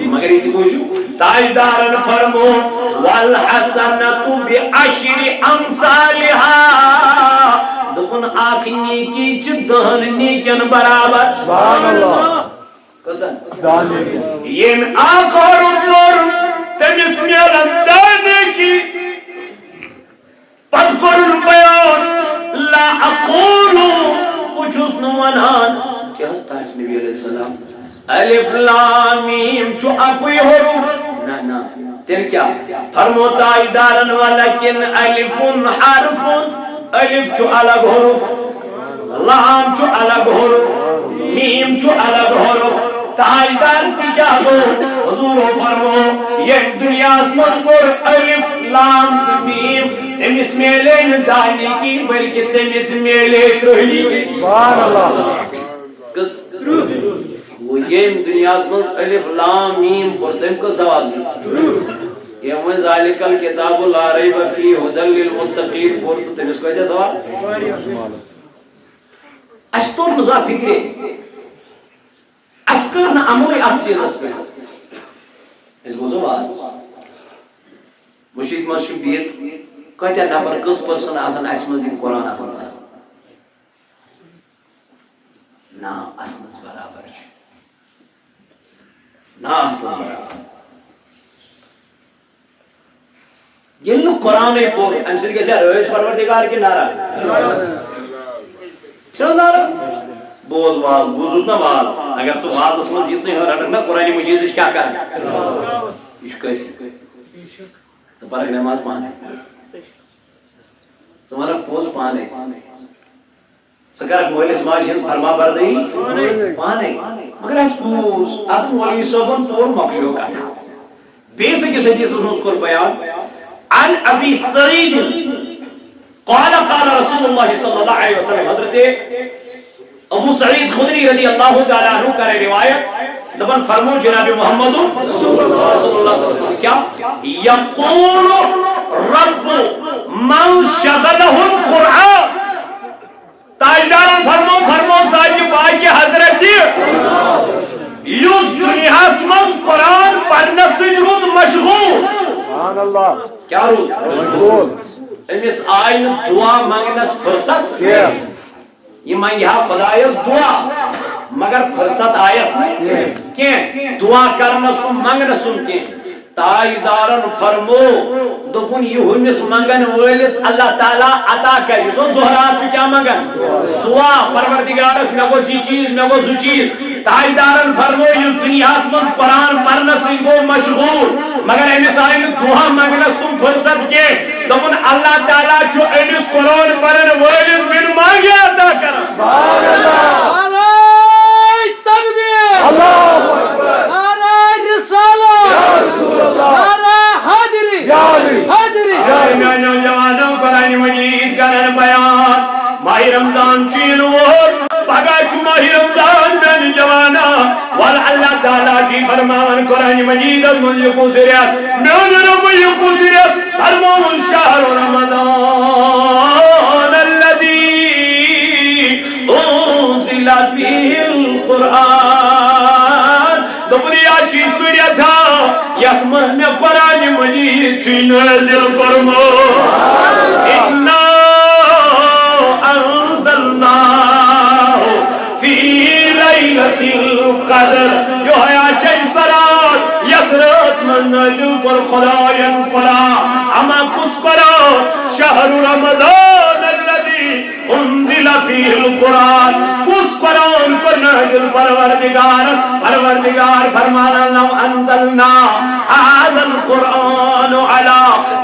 مگر یہ کوشو تاجدارن فرمو والحسنت بعشر امثالها دکن آخنی کی چدہن نیکن برابر سبحان اللہ یہ میں آخر پر تمس میلن دانے کی پذکر بیان لا اقولو پوچھوس نوانان کیا استاج نبی علیہ السلام الف لام میم چو اپوی حروف نا تین کیا فرمو تاجدارن ولکن الف حرف الف چو الگ حروف لام چو الگ حروف میم چو الگ حروف تاجدار کی جادو حضور فرمو یہ دنیا اسمت پر الف لام میم تمس میلے ندانی کی بلکہ تمس میلے ترہلی کی سبحان اللہ وہ یہ دنیا اسمت الف لام میم پر تم کو ثواب یوم ذالک الکتاب لا ریب فیہ ھدی للمتقین پور تو تمس کو دے سوال اشتور مزا فکر اسکر نہ عمل ات چیز اس پہ اس بوزو بات مشید مشید بیت کتیا نفر کس پرسن آسان اس من قرآن آسان نا اسنس برابر نا اسنس برابر یل قرآن پور ام سر گژھِ رٲژ پروردگار کی نارا چلو نارا بوز واز بوزت نا مال اگر ژٕ وازس منٛز یِژٕے رٹکھ نا قرآن مجیدٕچ کیٛاہ کران یہِ چھُ کٲفی ژٕ پرکھ نٮ۪ماز پانے ژٕ ونکھ پوٚز پانے ژٕ کرکھ مٲلِس ماجہِ ہٕنٛز فرما بردٲری پانے مگر اَسہِ بوٗز اتھ مولوی صٲبن پوٚر مۄکلیو کتھا بیٚیِس أکِس حدیثس منٛز کوٚر بیان عن ابي سعيد قال قال رسول الله صلى الله عليه وسلم حضرت ابو سعید خدری رضی اللہ تعالیٰ عنہ کا روایت دبن فرمو جناب محمد صلی اللہ علیہ وسلم کیا یقول رب من شغلہ القرآن تاجدارن فرمو ساجی باقی حضرت یوز دنیا اسمز قرآن پڑھنے سے رود مشغول سبحان اللہ کیا رود مشغول امس آئین دعا مانگنس فرصت یہ مانگی ہا خدایس دعا مگر فرصت آیس کی دعا کرنا سن مانگنا سن کی تاجدارن فرمو دپن یہ ہمس منگن ولس اللہ تعالیٰ عطا کر یہ سو دہرات کیا منگن دعا پروردگارس میں گو سی چیز میں گو سو چیز تاجدارن فرمو یہ دنیا من قرآن پڑھنا سے گو مشغول مگر امس آئین دعا منگنا سن فرصت کی دپن اللہ تعالیٰ جو امس قرآن پڑھن ولس من مانگی عطا کر اللہ جوانوں قرآن مجید کرن بیان ماہ رمضان چین وور پگا چو ماہ رمضان میں جوانا وال اللہ تعالیٰ جی فرمان قرآن مجید از من یکو سریت میں رب یکو سریت فرمان شہر رمضان الذي انزل فيه القرآن دبریا چی سریت تھا یخمن میں قرآن مجید چی نازل کرمو اِنَّا أَنزَلْنَاهُ فِي لَيْلَةِ الْقَدْرِ جو ہے آچائی سرات یکرات من نازل کر خدایان قرآن اما کس قرآن شہر رمضان الذي انزل فيه القرآن کس قرآن کو نازل پروردگار فرمانا لو انزلنا هذا القرآن على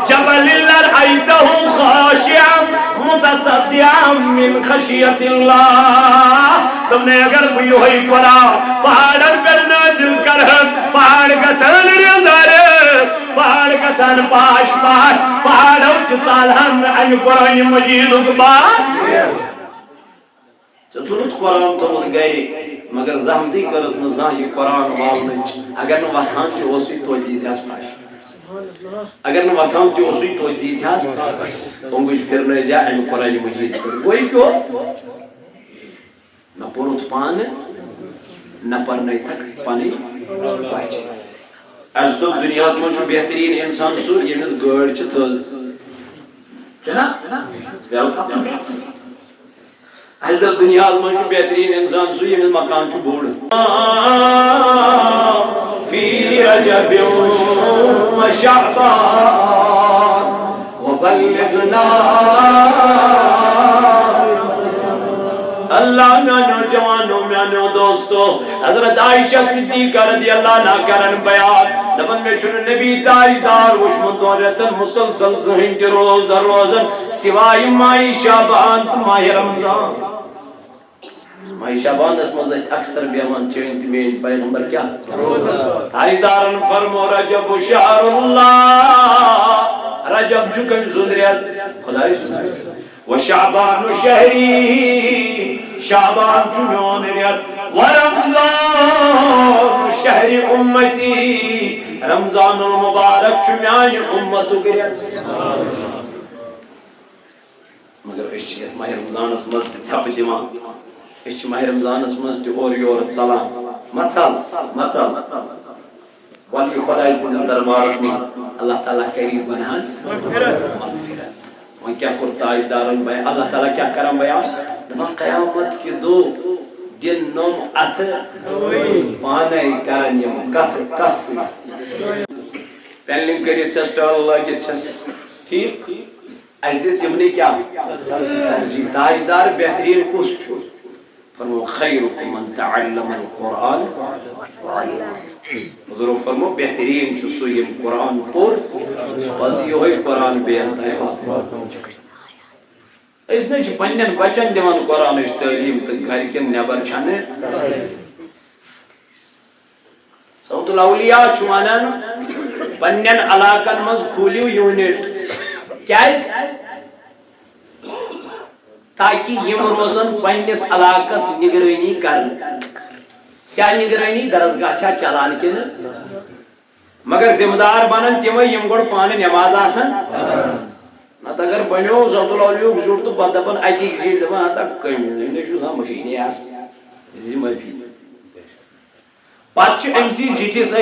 جبل لرأيته خاشعا متصدعا من خشية الله تم نے اگر کوئی ہوئی قرآن پہاڑ پر نازل کرہن پہاڑ کا سن ریزارس پہاڑ کا سن پاش پہاڑوں کی سالہن ان قرآن مجید اکبار چطورت قرآن تو گئے مگر زحمتی کرت نزاہی قرآن والنچ اگر نو وطان کی اوسی تو دیزیاس پاش اگر نو وطان کی اوسی تو دیزیاس انگوش پھرنے جا ان قرآن مجید وہی کیوں نہ پورت پانے نہ پرنے تک پانی پاچ از دو دنیا میں جو بہترین انسان سو یہ مز گڑ چتھز چنا ویلکم از دو دنیا میں جو بہترین انسان سو یہ مز مقام چ بوڑ فی رجب و شعبان وبلغنا اللہ میانو جوانوں میانو دوستو حضرت عائشہ صدیقہ رضی اللہ عنہ کرن بیان دبن میں چھن نبی تاجدار وشمن دولتن مسلسل ذہن کے روز در روزن سوائی مائی شعبان تو ماہ رمضان مائی شعبان اس مزہ اکثر بیان چوینت میں پیغمبر کیا تاجدارن فرمو رجب شہر اللہ رجب چکن زندریت خدای وشعبان شهري شعبان چمیون ریت ورمضان شهر امتی رمضان المبارک چمیان امتو گریت مگر اشی ماہ رمضان اس مزد چھپ دیوان اشی ماہ رمضان اس مزد اور یور سلام مچل والی خدای سندر دربار اس میں اللہ تعالیٰ کریم بنان مغفرت وہاں کیا کرتائی دارن بیان اللہ تعالیٰ کیا کرم بیان دمان قیامت کی دو دن نوم اتھ پانے کرن یم کس پینلنگ کریت چھس ٹال لگت چھس ٹھیک اجدس یمنی کیا تاجدار بہترین کس چھو فرمو خیرکم من تعلم القرآن حضور فرمو بہترین چھو سو یم قرآن پور بس یہ ہوئی قرآن بیان تائے بات اس نے چھ پنین بچن دیوان قرآن اس تعلیم تک گھر کے نیبر چھانے صوت الاولیاء چھوانن پنین علاقن مز کھولیو یونٹ کیا تاکہ یم روزن پنیس علاقس نگرانی کرن کیا نگرانی درسگاہ چھا چلان کن مگر ذمہ دار بنن تم یم گوڑ پانے نماز آسن نت اگر بنو ضبط العلیوک ضرور تو پتہ دپان اکی زیٹ دپان ہتا کم مشیدے آس ذمہ پتہ امسی زٹس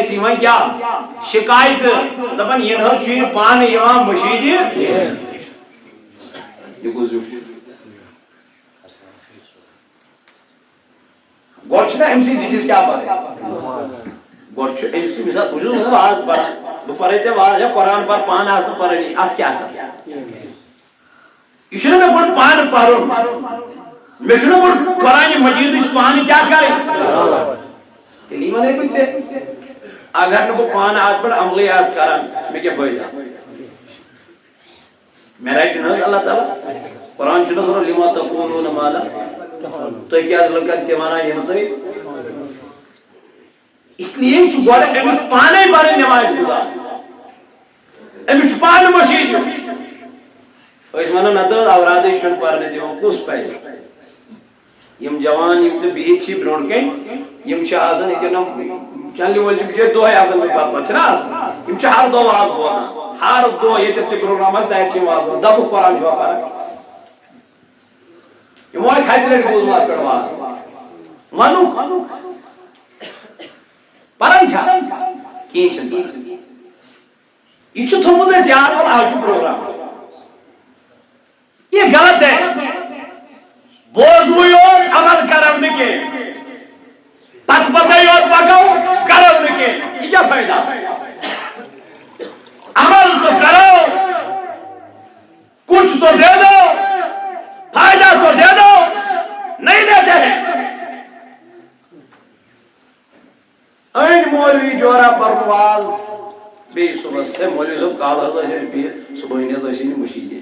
کیا شکایت دپان یہ پانے مشید یہ گو زٹ گوڑ امسی زٹس کیا پتہ گوڑ امسی مثال بہت واز پران بہ پرے ژے واز قرآن پر پان آس پرانی ات کیا یہ مے گوڑ پان پرن مے گوڑ قرآن مجید پان کیا کریں تیلی ونے کچھ سے اگر نہ پان آت پر عملی آس کران میں کیا فائدہ میرا ایک نظر اللہ تعالیٰ قرآن چنہ سر لما تقولون مالا تو کیا لگن تیمانا یہ نتوئی اس لیے چھو گوڑے امس پانے بارے نماز گزار امس پان مشید اس مانا ندر اورادی شن پارنے دیوان کس پیسے یم جوان یم سے بیت چی برون کہیں یم چھ آسان ایک نم چنلی والجی بجے دو ہے آسان میں بات بچنا آسان یم چھ ہر دو واز بوزن ہر دو یہ تیتی پروگرام ہے دائت چی واز بوزن دبو قرآن جوا پارا یم واز خیلی لڑی بوز مار پر واز مانو پارن چھا کین چھن پارن یہ چھو تھمود ہے زیاد پر آجو پروگرام یہ غلط ہے بوزوی اور عمل کرم نکے پت پتائی اور پکاؤ کرم نکے یہ کیا فائدہ عمل تو کرو کچھ تو دے دو فائدہ تو دے دو نہیں دیتے ہیں این مولوی جورا پرواز بی صبح سے مولوی صاحب کال حضا سے بھی صبح نیز اسینی مشیدے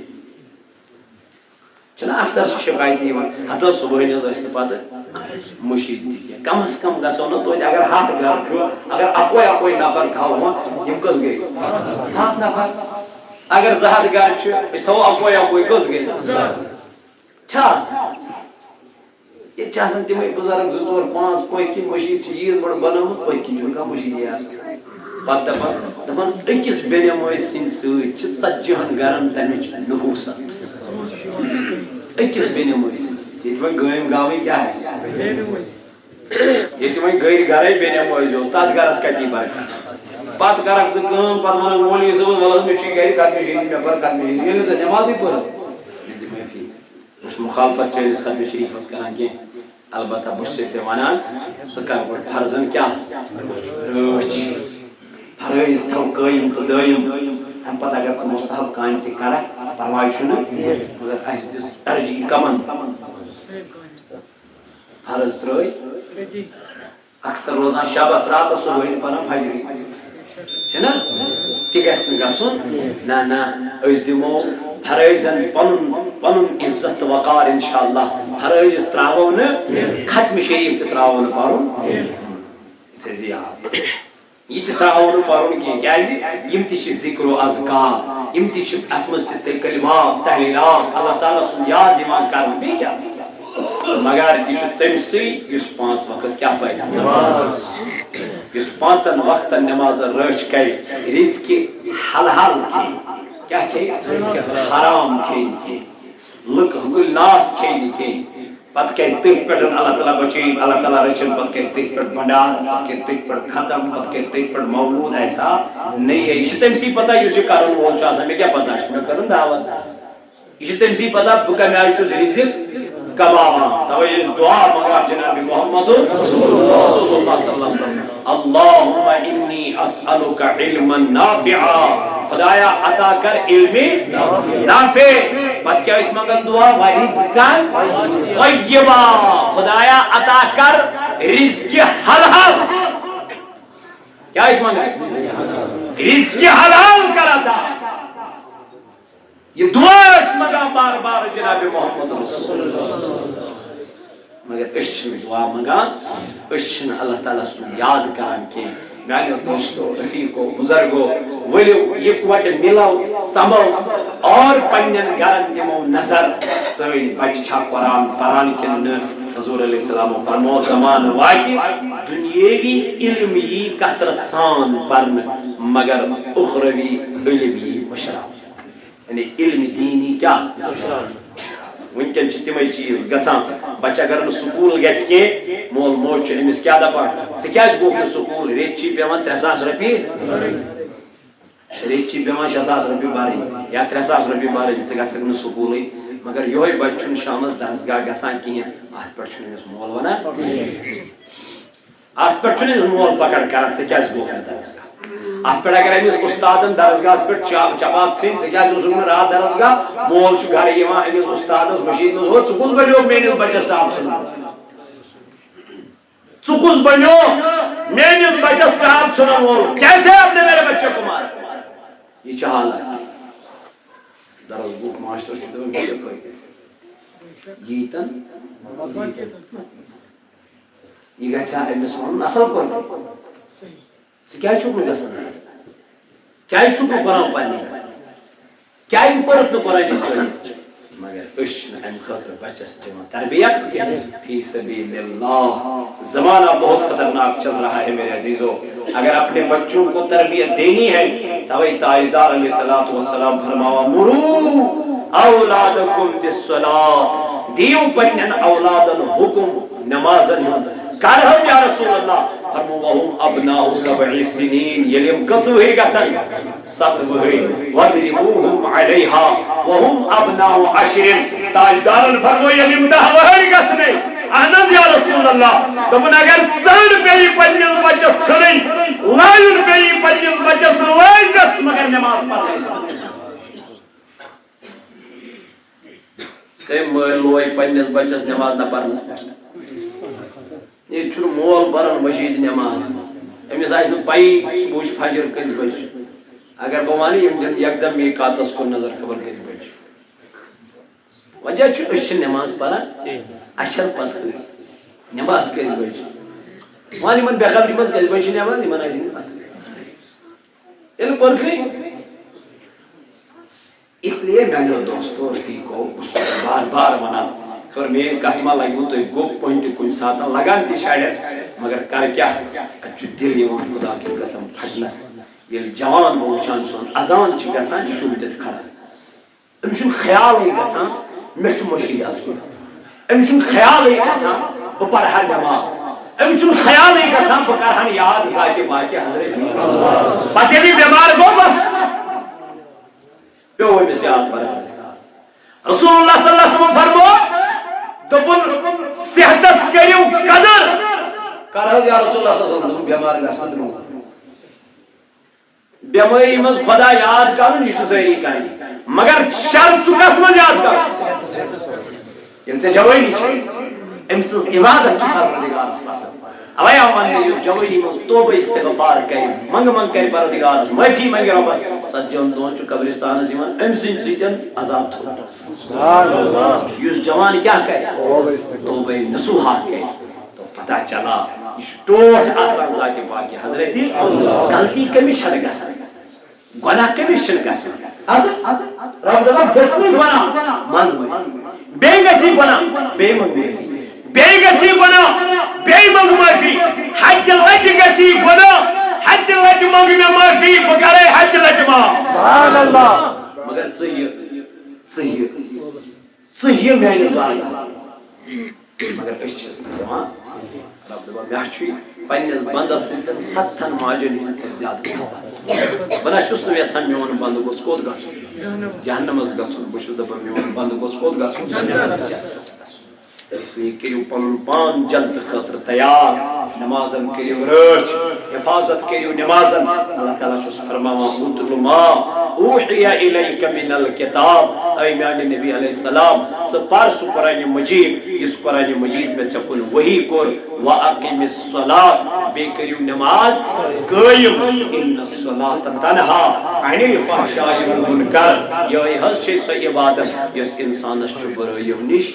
چنا اکثر شکایت ہے حتی صبح نیز اسینی پاتے مشید دی کم از کم گسو نا تو اگر ہاتھ گھر چھو اگر اپوئی نفر کھاو ہوا یم کس گئی ہاتھ نفر اگر زہر گھر چھو اس تو اپوئی کس گئی چھاس یہ چاہتن تمہیں بزرگ زور پانچ کوئی کی مشید چیز بڑھ بنام کوئی کی چھوڑ کا مشید ہے پتہ دپان اکس بینی موئی سن سوئی چھ ژتجیہن گرن تمچ نحوست اکس بینی موئی سن سوئی یہ تمہیں گائم گاوی کیا ہے یہ تمہیں گئی گرائی بینی موئی جو تات گرس کتی بار پت کرک سے کام پت مانا مولی صبح والا میں چی گئی ختم شیدی میں پر ختم شیدی یہ سے نمازی پر اس مخالفت چیز ختم شریف اس کران کی البتہ بشتے سے وانان سکر پر فرزن کیا روچ فرائض تھو قائم تو دائم ہم پتہ اگر ژٕ مستحب کامہِ تہِ کرکھ پرواے چھُنہٕ مگر اَسہِ دِژ ترجیح کمن فرض ترٛٲے اکثر روزان شبس راتس صبحٲے پران فجرٕے چھُنہ تہِ گژھِ نہٕ گژھُن نہ نہ أسۍ دِمو فرٲیضن پنُن عزت تہٕ وقار انشاءاللہ فرٲیض ترٛاوو نہٕ ختم شریف تہِ ترٛاوو نہٕ پرُن یہِ تھٲیزِ یاد یہ تراؤن پرن کی کیازِ یم تہ ذکر و اذکار یم تہ اتمز تہ کلمات تحلیلات اللہ تعالیٰ سن یاد یوان کرن بیٚیہِ کیٛاہ مگر یہ تمسٕے یس 5 وقت کیا پہ نماز یس 5 وقتن نماز رچ کر رزق حلال کیا حرام کھین لک گل ناس کھین کھین پتہ کر تک پہ اللہ تعالیٰ بچین اللہ تعالیٰ رچن پتہ کر تک پہ بنڈار پتہ کر تک پہ ختم پتہ کر تک پہ مولود ایسا نہیں ہے یہ تمسی پتہ اس کرن وول میں کیا پتہ میں کرن دعوت یہ تمسی پتہ بہ کم آئی رزق کماوا تو یہ دعا مانگا جناب محمد رسول اللہ صلی اللہ علیہ وسلم اللهم انی اسألک علما نافعا خدایا عطا کر علم نافع پتہ کیا اس مانگن دعا ورزقا طیبا خدایا عطا کر رزق حلال کیا اس مانگن رزق حلال کر عطا یہ دعا اس مگا بار بار جناب محمد رسول اللہ مگر اس دعا مگا اس اللہ تعالیٰ سن یاد کران کی میانو دوستو رفیقو بزرگو ولیو یکوٹ ملو سمو اور پنن گرن دمو نظر سوین بچ چھا قرآن پران کن حضور علیہ السلام فرمو زمان واقعی دنیاوی علمی کثرت سان پرن مگر اخروی علمی مشراب یعنی علم دینی کیا ونکن تمے چیز گژھان بچہ اگر سکول گژھِ کی مول موج امس کیا دپان ژٕ کیازِ گوکھ نہٕ سکول ریت چھی پیوان 3000 رۄپیہِ ریت چھی پیوان 6000 رۄپیہِ بھرٕنۍ یا 3000 رۄپیہِ بھرٕنۍ ژٕ گژھکھ نہٕ سکولٕے مگر یہوے بچہ چھُنہٕ شامس درسگاہ گژھان کہیٖنۍ اتھ پٮ۪ٹھ چھُنہٕ أمِس مول ونان اتھ پٮ۪ٹھ چھُنہٕ أمِس مول پکڑ کران ژٕ کیازِ گوکھ نہٕ درسگاہ ات پہ اگر امس استادن درسگاہ پہ چپات ژھن ژٕ کیازِ اوسُکھ نہٕ رات درسگاہ مول چھُ گھرٕ یِوان امس استادس مشیٖد منٛز ہو ژٕ کُس بنیو میٲنِس بچس ٹاپ ژھٕنُن ژٕ کُس بنیو میٲنِس بچس ٹاپ ژھٕنن وول کیسے آپ نے میرے بچے کو مارا یہ چھِ حالت درس گوٚو ماشٹر چھُ دپان مےٚ کیٛاہ فٲیدٕ ییٖتن یہ گژھِ ہا أمِس وَنُن اصل پٲٹھۍ ژٕ کیٛازِ چھُکھ نہٕ گژھان کیٛازِ چھُکھ نہٕ قرآن پرنہِ گژھان کیٛازِ پٔرٕکھ نہٕ قرآنہِ شریٖف مگر أسۍ چھِنہٕ اَمہِ خٲطرٕ بچس دِوان تربیت فی سبیل اللہ زمانہ بہت خطرناک چل رہا ہے میرے عزیزو اگر اپنے بچوں کو تربیت دینی ہے توئی تاجدار علیہ الصلوۃ والسلام فرماوا مرو اولادکم بالصلاۃ دیو پنن اولادن حکم نمازن کر یا رسول اللہ فرمو وهم ابناء 7 سنین یلیم کتو ہی گچن 7 وہی وضربوهم علیها وهم ابناء 10 تاجدار فرمو یلیم 10 وہی گچنے احمد یا رسول اللہ تمن اگر زن پی پنن بچس چھڑن لائن پی پنن بچس لائزس مگر نماز پڑھے کم لوئی پنس بچس نماز نہ پڑھنس پہ یہ چھُنہٕ مول پران مشیٖد نماز أمِس آسہِ نہٕ پَیی صبحٕچ فجر کٔژِ بجہِ اگر بہٕ وَنہٕ یِم دِن یکدم میقاتس کُن نظر خبر کٔژِ بجہِ وجہ چھُ أسۍ چھِ نماز پران اَسہِ چھَنہٕ پتہٕ نماز کٔژِ بجہِ وَن یِمن بے خبری منٛز کٔژِ بجہِ چھِ نماز یِمن آسہِ نہٕ پتہٕ ییٚلہِ پٔرکھٕے اس لیے میانیو دوستو رفیقو بار بار ونان خبر مین کتھ ما لگو تُہۍ گوٚب پٔہۍ تہِ کُنہِ ساتہٕ لگان تہِ شاید مگر کر کیٛاہ اتہِ چھُ دِل یِوان خدا کہِ قسم پھٹنس ییٚلہِ جوان بہٕ وٕچھان سون اذان چھِ گژھان یہِ چھُ وٕتھِتھ کھڑا أمِس چھُنہٕ خیالٕے گژھان مےٚ چھُ مٔشیٖد اژُن أمِس چھُنہٕ خیالٕے گژھان بہٕ پرٕ ہا نماز أمِس چھُنہٕ خیالٕے گژھان بہٕ کرٕ ہن یاد ذاتِ پاکہِ حضرت پتہٕ ییٚلہِ یہِ بٮ۪مار گوٚو بس پیوٚو أمِس یاد پرٕ رسول اللہ صلی اللہ علیہ وسلم فرمو دپن صحتس کریو قدر کر حض یا رسول اللہ صلی اللہ علیہ وسلم بیمار گژھن برونٛہہ بیمٲری منٛز خدا یاد کرُن یہِ چھُ سٲری کرٕنۍ مگر شرط چھُ کتھ منٛز یاد کرُن ییٚلہِ ژےٚ جوٲنی چھےٚ أمۍ سٕنٛز عبادت چھِ پروردگارس پسنٛد اوے آو وننہٕ یُس جوٲنی منٛز توبہ استغفار کرِ منٛگہٕ منٛگ کرِ پروردگارس معٲفی منگہِ رۄبس ژتجِہن دۄہن چھُ قبرستانس یِوان أمۍ سٕنٛدۍ سۭتۍ عذاب تھوٚد یُس جوان کیا کرِ توبہ نصوحات کرِ تو پتہ چلا یہ ٹوٹ آسان ذات پاک حضرت غلطی کمس چھ گژھان گناہ کمس چھ گژھان رب دپان گژھنی گناہ منگ بیٚیہِ گژھی گناہ بیٚیہِ منگ معٲفی بیٚیہِ گژھی گناہ بیٚیہِ منگ معٲفی ہتہِ لٹہِ گژھی گناہ ہتہِ لٹہِ منگ مےٚ معٲفی بہٕ کرے ہتہِ لٹہِ معاف سبحان اللہ مگر ژٕ میانہِ بارس مگر أسۍ چھِس نہٕ دِوان رب دپان مےٚ چھُ پننِس بندس سۭتۍ 7 ماجن ہُنٛد زیادٕ محبت بہٕ نہ چھُس نہٕ یژھان میون بنٛد گوٚژھ کوٚت گژھُن جہنمس گژھُن بہٕ چھُس دپان میون بنٛد گوٚژھ کوٚت گژھُن جنتس گژھُن اس لیے کٔرِو پنُن پان جنتہٕ خٲطرٕ تیار نمازن کٔرِو رٲچھ حفاظت کٔرِو نمازن اللہ تعالیٰ چھُس فرماوان اتل ما اوحی الیک من الکتاب اے میانہِ نبی علیہ السلام ژٕ پر سُہ قرآنِ مجیٖد یُس قرآنِ مجیٖد مےٚ ژےٚ کُن وحی کوٚر واقم الصلاۃ بیٚیہِ کٔرِو نماز قٲیِم ان الصلاۃ تنہا عن الفحشاء والمنکر یہے حظ چھے سۄ عبادت یۄس انسانس چھُ برٲیو نِش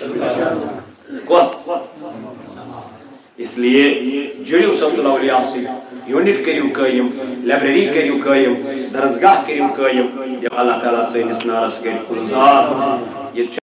کۄس اس لیے جڑیو صوت الاولیاء سے یونٹ کریو قائم لائبریری کریو قائم درسگاہ کریو قائم اللہ تعالیٰ سینس نارس کر گلزار